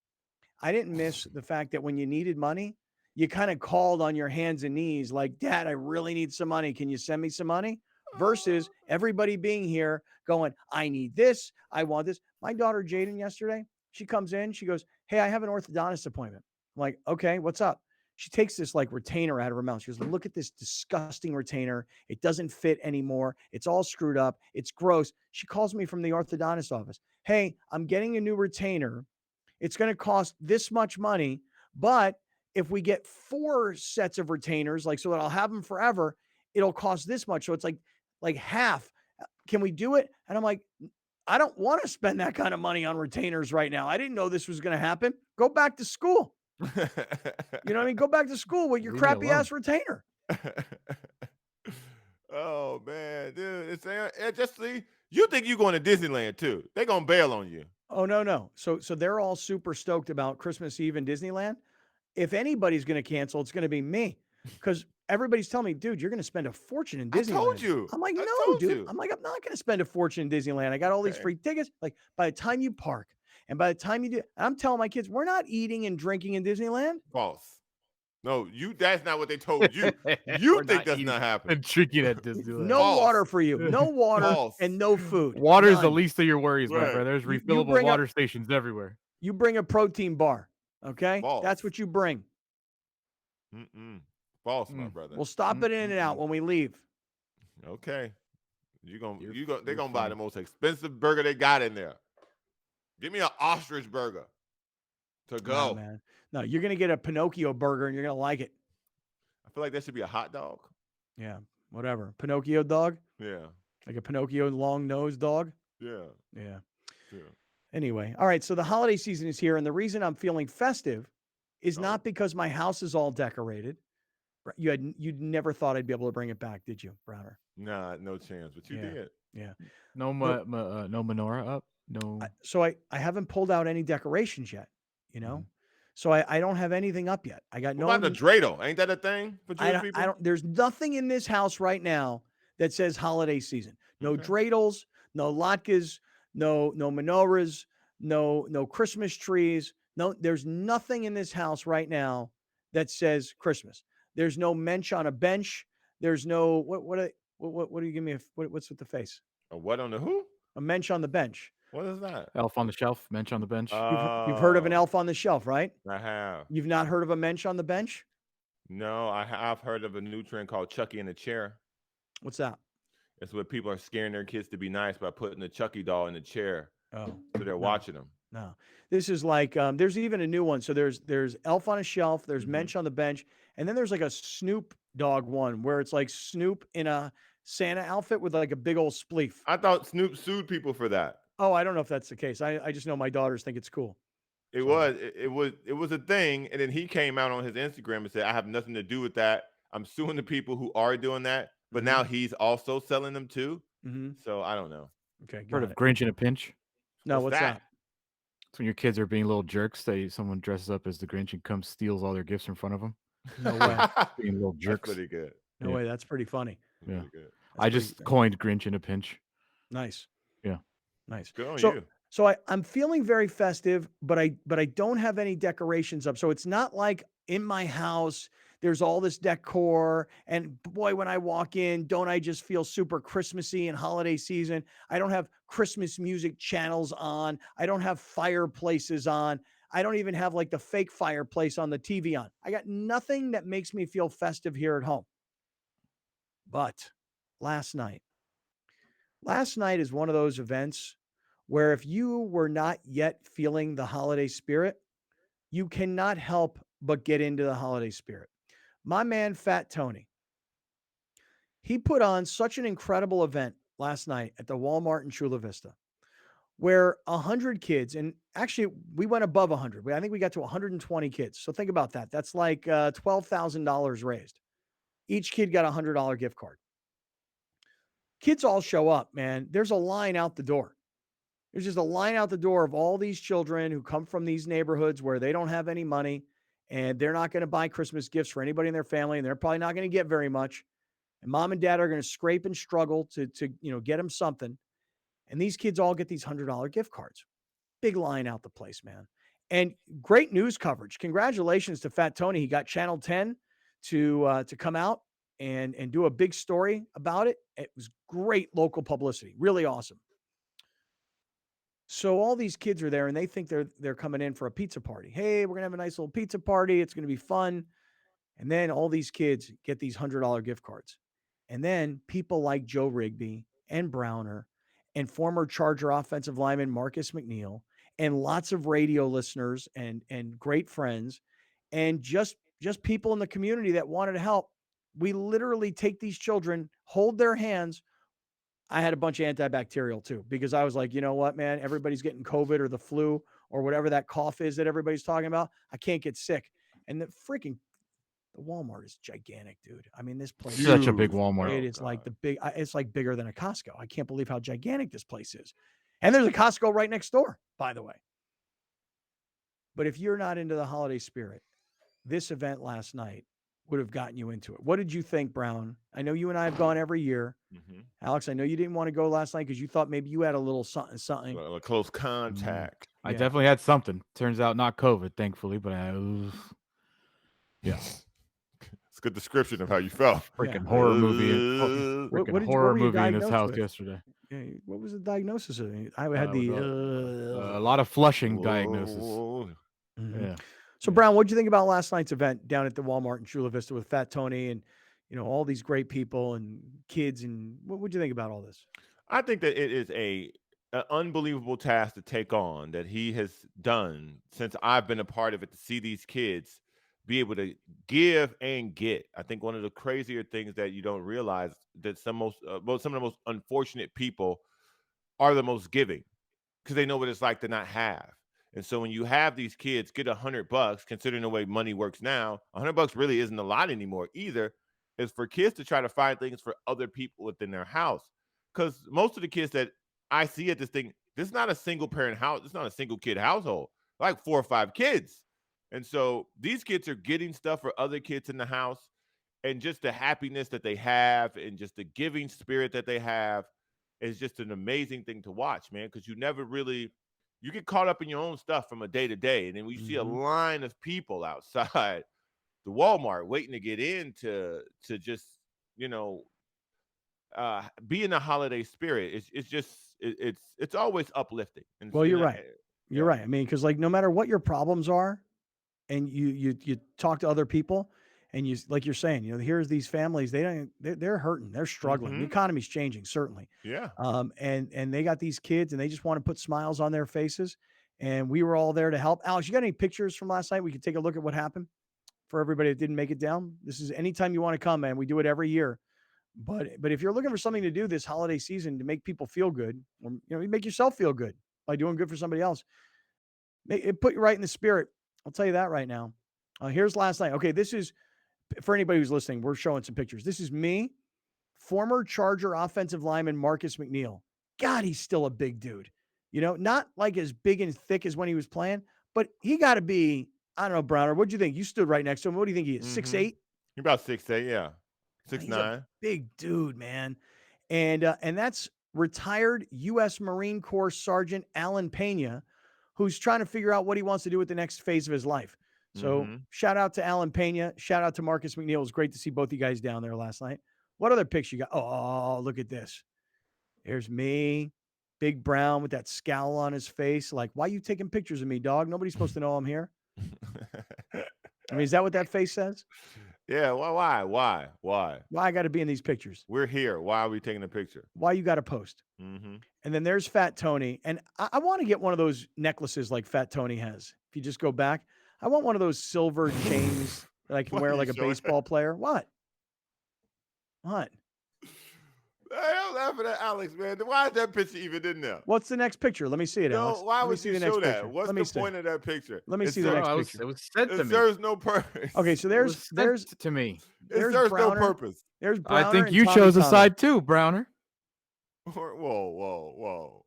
I didn't miss the fact that when you needed money, you kind of called on your hands and knees like, Dad, I really need some money. Can you send me some money? Versus everybody being here going, I need this. I want this. My daughter, Jaden, yesterday, she comes in. She goes, hey, I have an orthodontist appointment. I'm like, okay, what's up? She takes this like retainer out of her mouth. She goes, look at this disgusting retainer. It doesn't fit anymore. It's all screwed up. It's gross. She calls me from the orthodontist office. Hey, I'm getting a new retainer. It's going to cost this much money, but if we get 4 sets of retainers, like so that I'll have them forever, it'll cost this much. So it's like half. Can we do it? And I'm like, I don't want to spend that kind of money on retainers right now. I didn't know this was going to happen. Go back to school. You know what I mean? Go back to school with your Leave me crappy alone. ass retainer. Oh man, dude, it just see. You think you're going to Disneyland too? They're gonna bail on you. Oh, no. So they're all super stoked about Christmas Eve in Disneyland. If anybody's going to cancel, it's going to be me, because everybody's telling me, dude, you're going to spend a fortune in Disneyland. I told you. I'm like, I no, told dude. you. I'm like, I'm not going to spend a fortune in Disneyland. I got all these Okay. free tickets. Like, by the time you park and by the time you do, I'm telling my kids, we're not eating and drinking in Disneyland. False. No, that's not what they told you. You think that's not happening. And drinking at Disneyland. No False. water for you. No water False. and no food. Water is the None. least of your worries, my Right. friend. There's You refillable bring up- water stations everywhere. You bring a protein bar. Okay. False. That's what you bring. False, my brother. We'll stop it in and out when we leave. Okay. They're gonna buy the most expensive burger they got in there. Give me an ostrich burger to go. No, man. No, you're going to get a Pinocchio burger and you're going to like it. I feel like that should be a hot dog. Yeah. Whatever. Pinocchio dog. Yeah. Like a Pinocchio long-nosed dog. Yeah. Yeah. Yeah. Anyway, all right. So the holiday season is here, and the reason I'm feeling festive is not because my house is all decorated. You'd never thought I'd be able to bring it back, did you, Browner? Nah, no chance. But you Yeah. did. Yeah. No menorah up. No. So I haven't pulled out any decorations yet. You know, so I don't have anything up yet. I got What no. about the dreidel? Ain't that a thing for Jewish I don't, people? I don't. There's nothing in this house right now that says holiday season. No dreidels, no latkes, no menorahs, no Christmas trees. No, there's nothing in this house right now that says Christmas. There's no mensch on a bench. There's no what do you give me? What's with the face? A what on the who? A mensch on the bench. What is that? Elf on the shelf, mensch on the bench. You've heard of an elf on the shelf, right? I have. You've not heard of a mensch on the bench? No, I've heard of a new trend called Chucky in a chair. What's that? It's where people are scaring their kids to be nice by putting the Chucky doll in the chair. Oh, so they're watching them. No, this is like there's even a new one. So there's elf on a shelf, there's mensch on the bench, and then there's like a Snoop Dogg one where it's like Snoop in a Santa outfit with like a big old spleef. I thought Snoop sued people for that. Oh, I don't know if that's the case. I just know my daughters think it's cool. It was a thing, and then he came out on his Instagram and said, "I have nothing to do with that. I'm suing the people who are doing that." But now he's also selling them too. So I don't know. Okay, Heard of Grinch in a pinch? No, what's that? It's when your kids are being little jerks. Someone dresses up as the Grinch and comes steals all their gifts in front of them. No way. Being little jerks. That's pretty good. No way. That's pretty funny. Yeah. Pretty good. I just coined Grinch in a pinch. Nice. Yeah. Nice. Good on so, you. So I'm feeling very festive, but I don't have any decorations up. So it's not like in my house there's all this decor, and boy, when I walk in, don't I just feel super Christmassy and holiday season? I don't have Christmas music channels on. I don't have fireplaces on. I don't even have like the fake fireplace on the TV on. I got nothing that makes me feel festive here at home. But last night is one of those events where if you were not yet feeling the holiday spirit, you cannot help but get into the holiday spirit. My man, Fat Tony, he put on such an incredible event last night at the Walmart in Chula Vista, where 100 kids, and actually we went above 100. I think we got to 120 kids. So think about that. That's like $12,000 raised. Each kid got a $100 gift card. Kids all show up, man. There's a line out the door. There's just a line out the door of all these children who come from these neighborhoods where they don't have any money and they're not going to buy Christmas gifts for anybody in their family, and they're probably not going to get very much. And mom and dad are going to scrape and struggle to get them something. And these kids all get these $100 gift cards. Big line out the place, man. And great news coverage. Congratulations to Fat Tony. He got Channel 10 to come out and do a big story about it. It was great local publicity. Really awesome. So all these kids are there and they think they're coming in for a pizza party. Hey, we're going to have a nice little pizza party. It's going to be fun. And then all these kids get these $100 gift cards. And then people like Joe Rigby and Browner and former Charger offensive lineman Marcus McNeil and lots of radio listeners and great friends and just people in the community that wanted to help. We literally take these children, hold their hands. I had a bunch of antibacterial too, because I was like, you know what, man, everybody's getting COVID or the flu or whatever that cough is that everybody's talking about. I can't get sick. And the Walmart is gigantic, dude. I mean, this place Such a big Walmart. It is like it's like bigger than a Costco. I can't believe how gigantic this place is. And there's a Costco right next door, by the way. But if you're not into the holiday spirit, this event last night would have gotten you into it. What did you think, Brown? I know you and I have gone every year. Alex, I know you didn't want to go last night because you thought maybe you had a little something. A close contact. I definitely had something. Turns out not COVID, thankfully, but yeah. It's a good description of how you felt. Freaking horror movie. Freaking horror movie in his house yesterday. Yeah, what was the diagnosis of it? I had a lot of flushing diagnosis. Mhm. Yeah. So, Brown, what did you think about last night's event down at the Walmart in Chula Vista with Fat Tony and, all these great people and kids? And what would you think about all this? I think that it is an unbelievable task to take on that he has done since I've been a part of it, to see these kids be able to give and get. I think one of the crazier things that you don't realize that some of the most unfortunate people are the most giving, because they know what it's like to not have. And so when you have these kids get $100, considering the way money works now, $100 really isn't a lot anymore either, is for kids to try to find things for other people within their house. Because most of the kids that I see at this thing, this is not a single parent house. It's not a single kid household, like 4 or 5 kids. And so these kids are getting stuff for other kids in the house, and just the happiness that they have and just the giving spirit that they have is just an amazing thing to watch, man. Because you get caught up in your own stuff from a day to day. And then we see a line of people outside the Walmart waiting to get in to just, be in the holiday spirit. It's always uplifting. And Well, you're right. You're right. I mean, because no matter what your problems are, and you talk to other people, and like you're saying, here's these families, they're hurting, they're struggling. The economy's changing, certainly. Yeah. And they got these kids, and they just want to put smiles on their faces. And we were all there to help. Alex, you got any pictures from last night? We could take a look at what happened for everybody that didn't make it down. This is anytime you want to come, man. We do it every year. But if you're looking for something to do this holiday season to make people feel good, or you make yourself feel good by doing good for somebody else, it put you right in the spirit. I'll tell you that right now. Here's last night. Okay, this is for anybody who's listening. We're showing some pictures. This is me, former Charger offensive lineman Marcus McNeil. God, he's still a big dude. Not like as big and thick as when he was playing, but he got to be. I don't know, Browner. What'd you think? You stood right next to him. What do you think he is? 6'8"? He's about 6'8", yeah. 6'9". He's a big dude, man. And that's retired U.S. Marine Corps Sergeant Alan Pena, who's trying to figure out what he wants to do with the next phase of his life. So shout out to Alan Pena. Shout out to Marcus McNeil. It was great to see both you guys down there last night. What other picture you got? Oh, look at this. There's me, Big Brown with that scowl on his face. Like, why are you taking pictures of me, dog? Nobody's supposed to know I'm here. I mean, is that what that face says? Yeah. Why? Why I got to be in these pictures? We're here. Why are we taking a picture? Why you got to post? And then there's Fat Tony. And I want to get one of those necklaces like Fat Tony has. If you just go back, I want one of those silver chains that I can wear like a baseball player. What? I'm laughing at Alex, man. Why is that picture even in there? What's the next picture? Let me see it, Alex. Why Let me would see you the next show that? picture. What's Let me the point of that picture? Let me see the next picture. It was sent to It me. serves no purpose. Okay, so there's to me. It serves Browner. no purpose. There's Browner. I think and you Tommy chose a Tommy. side too, Browner. Whoa.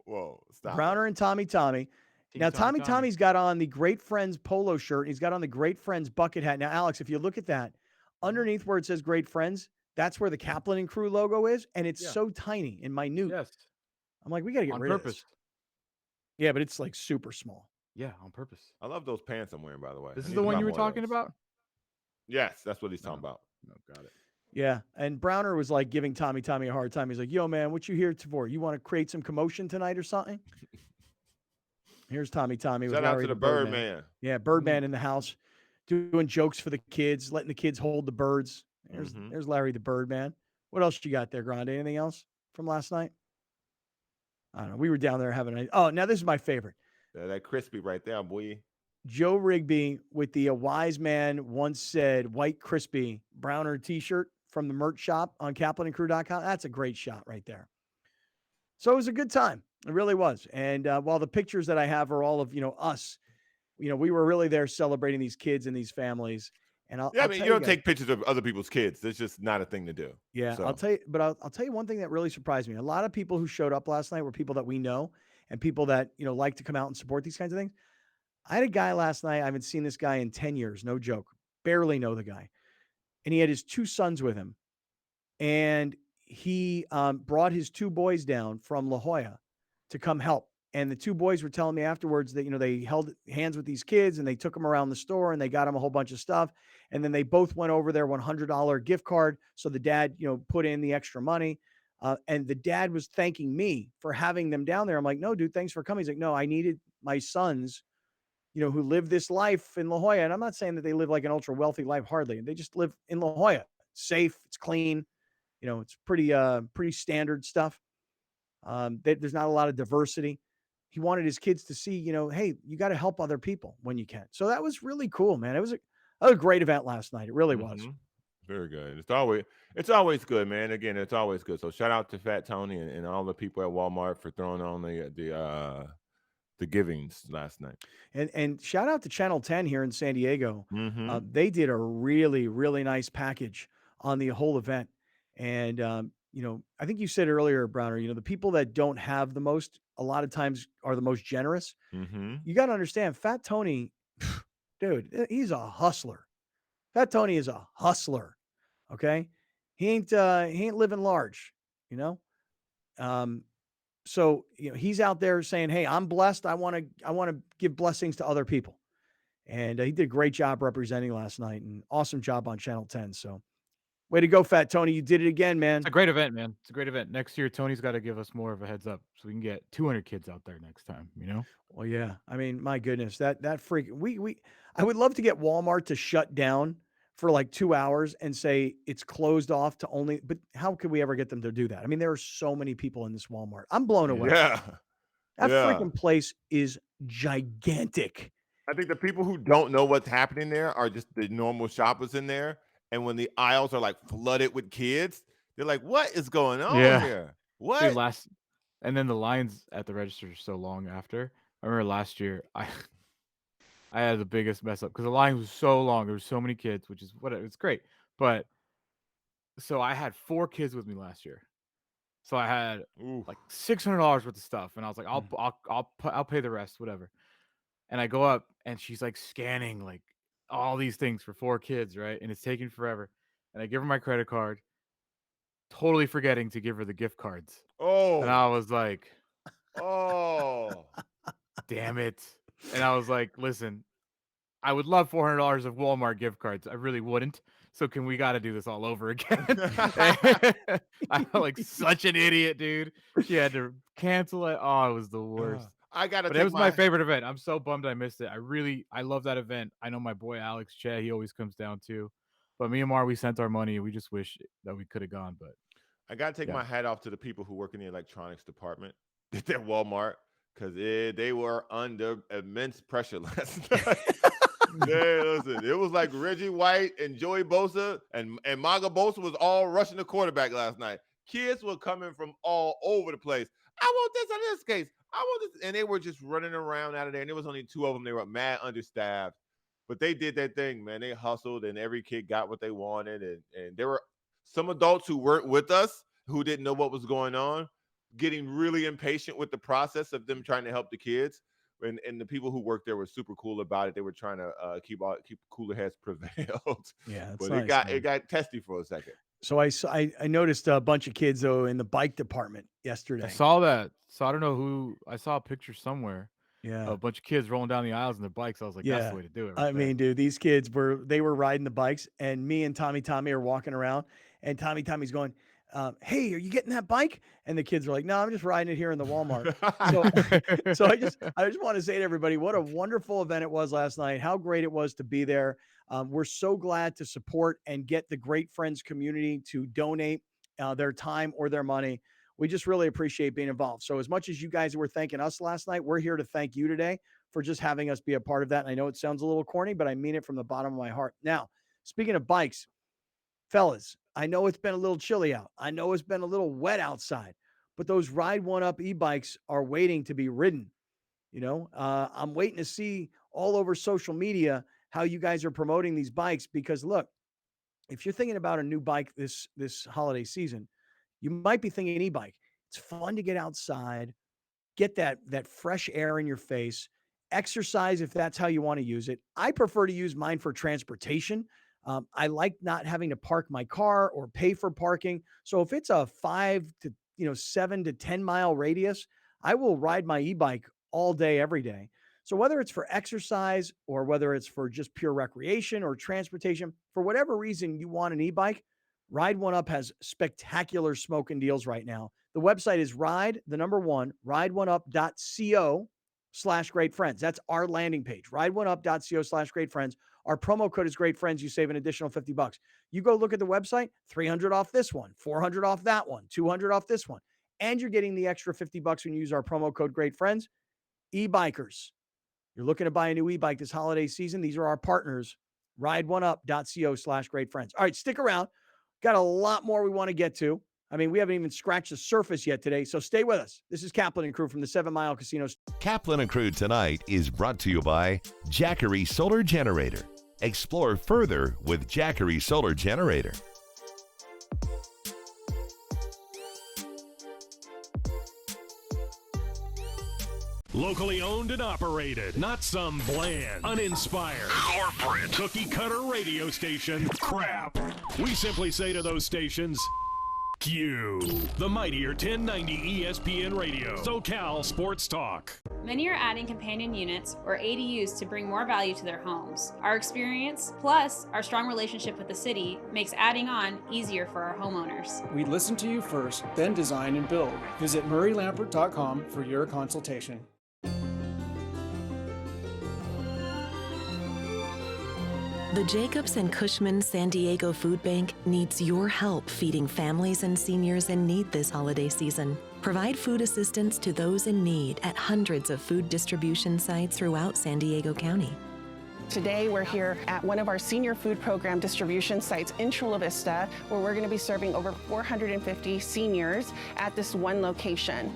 Stop. Browner and Tommy. Now, Tommy Tommy's got on the Great Friends polo shirt. He's got on the Great Friends bucket hat. Now, Alex, if you look at that, underneath where it says Great Friends, that's where the Kaplan and Crew logo is, and it's so tiny and minute. Yes. I'm like, we got to get rid of this. Yeah, but it's like super small. Yeah, on purpose. I love those pants I'm wearing, by the way. This I is need the to one buy you were more of talking those. about? Yes, that's what he's talking about. No, got it. Yeah, and Browner was like giving Tommy a hard time. He's like, yo, man, what you here for? You want to create some commotion tonight or something? Here's Tommy with Shout out Larry to the Birdman. Birdman. Yeah, Birdman in the house. doing jokes for the kids, letting the kids hold the birds. There's Larry the Bird Man. What else you got there, Grande? Anything else from last night? I don't know. We were down there having a. Oh, now this is my favorite. That crispy right there, boy. Joe Rigby with the wise man once said white crispy Browner t-shirt from the merch shop on kaplanandcrew.com. That's a great shot right there. So it was a good time. It really was. And while the pictures that I have are all of, us, we were really there celebrating these kids and these families. And I'll I mean, tell you don't guys- take pictures of other people's kids. It's just not a thing to do. Yeah, So, I'll tell you, but I'll tell you one thing that really surprised me. A lot of people who showed up last night were people that we know and people that, like to come out and support these kinds of things. I had a guy last night. I haven't seen this guy in 10 years. No joke. Barely know the guy. And he had his 2 sons with him. And he brought his 2 boys down from La Jolla to come help. And the 2 boys were telling me afterwards that, they held hands with these kids and they took them around the store and they got them a whole bunch of stuff. And then they both went over their $100 gift card. So the dad, put in the extra money. And the dad was thanking me for having them down there. I'm like, no, dude, thanks for coming. He's like, no, I needed my sons, who live this life in La Jolla. And I'm not saying that they live like an ultra wealthy life, hardly. They just live in La Jolla. It's safe. It's clean. It's pretty standard stuff. There's not a lot of diversity. He wanted his kids to see, hey, you got to help other people when you can. So that was really cool, man. It was a great event last night. It really was. very good. It's always good, man. Again, it's always good. So shout out to Fat Tony and all the people at Walmart for throwing on the givings last night. And shout out to Channel 10 here in San Diego. Mhm. They did a really, really nice package on the whole event. And, I think you said earlier, Browner, the people that don't have the most, a lot of times are the most generous. Mhm. You got to understand, Fat Tony, dude, he's a hustler. Fat Tony is a hustler. Okay. He ain't living large, So, he's out there saying, hey, I'm blessed. I want to give blessings to other people. And he did a great job representing last night and awesome job on Channel 10. So way to go, Fat Tony. You did it again, man. It's a great event, man. It's a great event. Next year, Tony's got to give us more of a heads up so we can get 200 kids out there next time, Well, yeah. I mean, my goodness, that freak. I would love to get Walmart to shut down for like 2 hours and say it's closed off to only. But how could we ever get them to do that? I mean, there are so many people in this Walmart. I'm blown away. Yeah. That Yeah. freaking place is gigantic. I think the people who don't know what's happening there are just the normal shoppers in there. And when the aisles are like flooded with kids, they're like, what is going on here? What? Dude, and then the lines at the register are so long after. I remember last year, I had the biggest mess up because the line was so long. There were so many kids, which is whatever. It's great. But so I had 4 kids with me last year. So I had like $600 worth of stuff. And I was like, I'll pay the rest, whatever. And I go up and she's like scanning like all these things for 4 kids, right? And it's taking forever. And I give her my credit card, totally forgetting to give her the gift cards. Oh. And I was like, oh, damn it. And I was like, listen, I would love $400 of Walmart gift cards. I really wouldn't. So we got to do this all over again? I felt like such an idiot, dude. She had to cancel it. Oh, it was the worst. I gotta. But it was my favorite event. I'm so bummed I missed it. I love that event. I know my boy Alex Che, he always comes down too. But me and Mar, we sent our money. We just wish that we could have gone. But I gotta take my hat off to the people who work in the electronics department at that Walmart because they were under immense pressure last night. Yeah, listen, it was like Reggie White and Joey Bosa and Maga Bosa was all rushing the quarterback last night. Kids were coming from all over the place. I want this on this case. I want this. And they were just running around out of there. And there was only 2 of them. They were mad understaffed. But they did their thing, man. They hustled and every kid got what they wanted. And there were some adults who weren't with us, who didn't know what was going on, getting really impatient with the process of them trying to help the kids. And the people who worked there were super cool about it. They were trying to keep cooler heads prevailed. Yeah, that's but nice, it got testy for a second. So I noticed a bunch of kids though in the bike department yesterday. I saw that. So I don't know who. I saw a picture somewhere. Yeah. A bunch of kids rolling down the aisles on their bikes. I was like, that's the way to do it. I mean, dude, these kids were riding the bikes, and me and Tommy are walking around, and Tommy's going, hey, are you getting that bike? And the kids are like, no, I'm just riding it here in the Walmart. So I just want to say to everybody, what a wonderful event it was last night. How great it was to be there. We're so glad to support and get the Great Friends community to donate their time or their money. We just really appreciate being involved. So as much as you guys were thanking us last night, we're here to thank you today for just having us be a part of that. And I know it sounds a little corny, but I mean it from the bottom of my heart. Now, speaking of bikes, fellas, I know it's been a little chilly out. I know it's been a little wet outside, but those Ride One Up e-bikes are waiting to be ridden. I'm waiting to see all over social media how you guys are promoting these bikes, because look, if you're thinking about a new bike this holiday season, you might be thinking e-bike. It's fun to get outside, get that fresh air in your face, exercise if that's how you want to use it. I prefer to use mine for transportation. I like not having to park my car or pay for parking. So if it's a 7 to 10 mile radius, I will ride my e-bike all day, every day. So whether it's for exercise or whether it's for just pure recreation or transportation, for whatever reason you want an e-bike, Ride One Up has spectacular smoking deals right now. The website is rideoneup.co/greatfriends. That's our landing page, rideoneup.co/greatfriends. Our promo code is Great Friends. You save an additional $50. You go look at the website, 300 off this one, 400 off that one, 200 off this one. And you're getting the extra $50 when you use our promo code Great Friends. E-bikers, you're looking to buy a new e-bike this holiday season. These are our partners, rideoneup.co/greatfriends. All right, stick around. Got a lot more we want to get to. I mean, we haven't even scratched the surface yet today, so stay with us. This is Kaplan and Crew from the 7 Mile Casino. Kaplan and Crew tonight is brought to you by Jackery Solar Generator. Explore further with Jackery Solar Generator. Locally owned and operated, not some bland, uninspired, corporate, cookie-cutter radio station crap. We simply say to those stations, you. The mightier 1090 ESPN Radio, SoCal Sports Talk. Many are adding companion units, or ADUs, to bring more value to their homes. Our experience, plus our strong relationship with the city, makes adding on easier for our homeowners. We listen to you first, then design and build. Visit murraylampert.com for your consultation. The Jacobs and Cushman San Diego Food Bank needs your help feeding families and seniors in need this holiday season. Provide food assistance to those in need at hundreds of food distribution sites throughout San Diego County. Today we're here at one of our senior food program distribution sites in Chula Vista, where we're going to be serving over 450 seniors at this one location.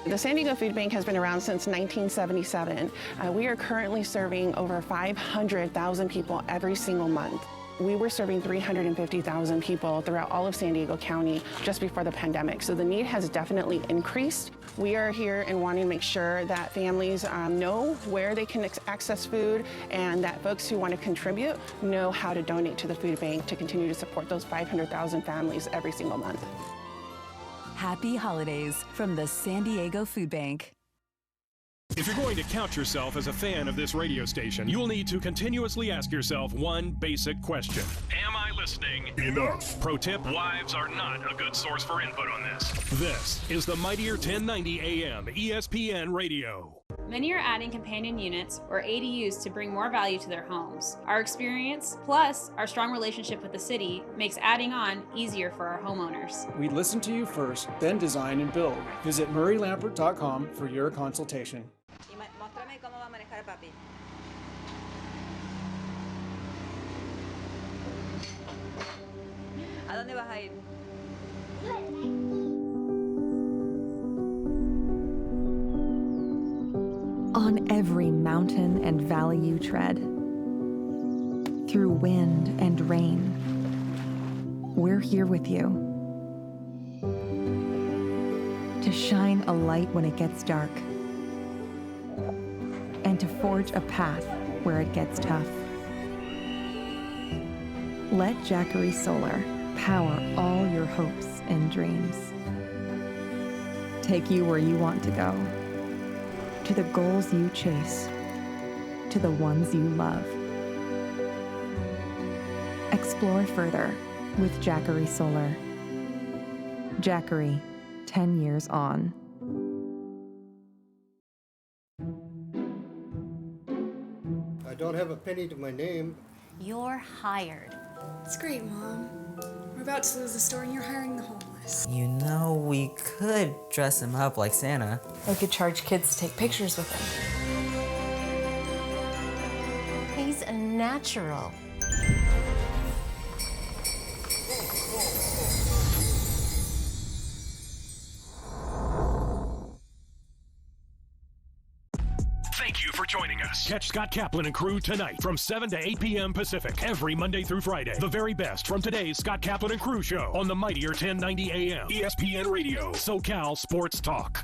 The San Diego Food Bank has been around since 1977. We are currently serving over 500,000 people every single month. We were serving 350,000 people throughout all of San Diego County just before the pandemic, so the need has definitely increased. We are here and wanting to make sure that families know where they can access food, and that folks who want to contribute know how to donate to the food bank to continue to support those 500,000 families every single month. Happy holidays from the San Diego Food Bank. If you're going to count yourself as a fan of this radio station, you'll need to continuously ask yourself one basic question. Am I listening enough? Pro tip, wives are not a good source for input on this. This is the mightier 1090 AM ESPN Radio. Many are adding companion units, or ADUs, to bring more value to their homes. Our experience, plus our strong relationship with the city, makes adding on easier for our homeowners. We listen to you first, then design and build. Visit murraylampert.com for your consultation. ¿A dónde vas a ir? On every mountain and valley you tread, through wind and rain, we're here with you. To shine a light when it gets dark, and to forge a path where it gets tough. Let Jackery Solar power all your hopes and dreams. Take you where you want to go, to the goals you chase, to the ones you love. Explore further with Jackery Solar. Jackery, 10 years on. I don't have a penny to my name. You're hired. It's great, Mom. We're about to lose the store and you're hiring the homeless. You know, we could dress him up like Santa. We could charge kids to take pictures with him. He's a natural. Thank you for joining us. Catch Scott Kaplan and crew tonight from 7 to 8 p.m. Pacific every Monday through Friday. The very best from today's Scott Kaplan and crew show on the mightier 1090 AM ESPN Radio, SoCal Sports Talk.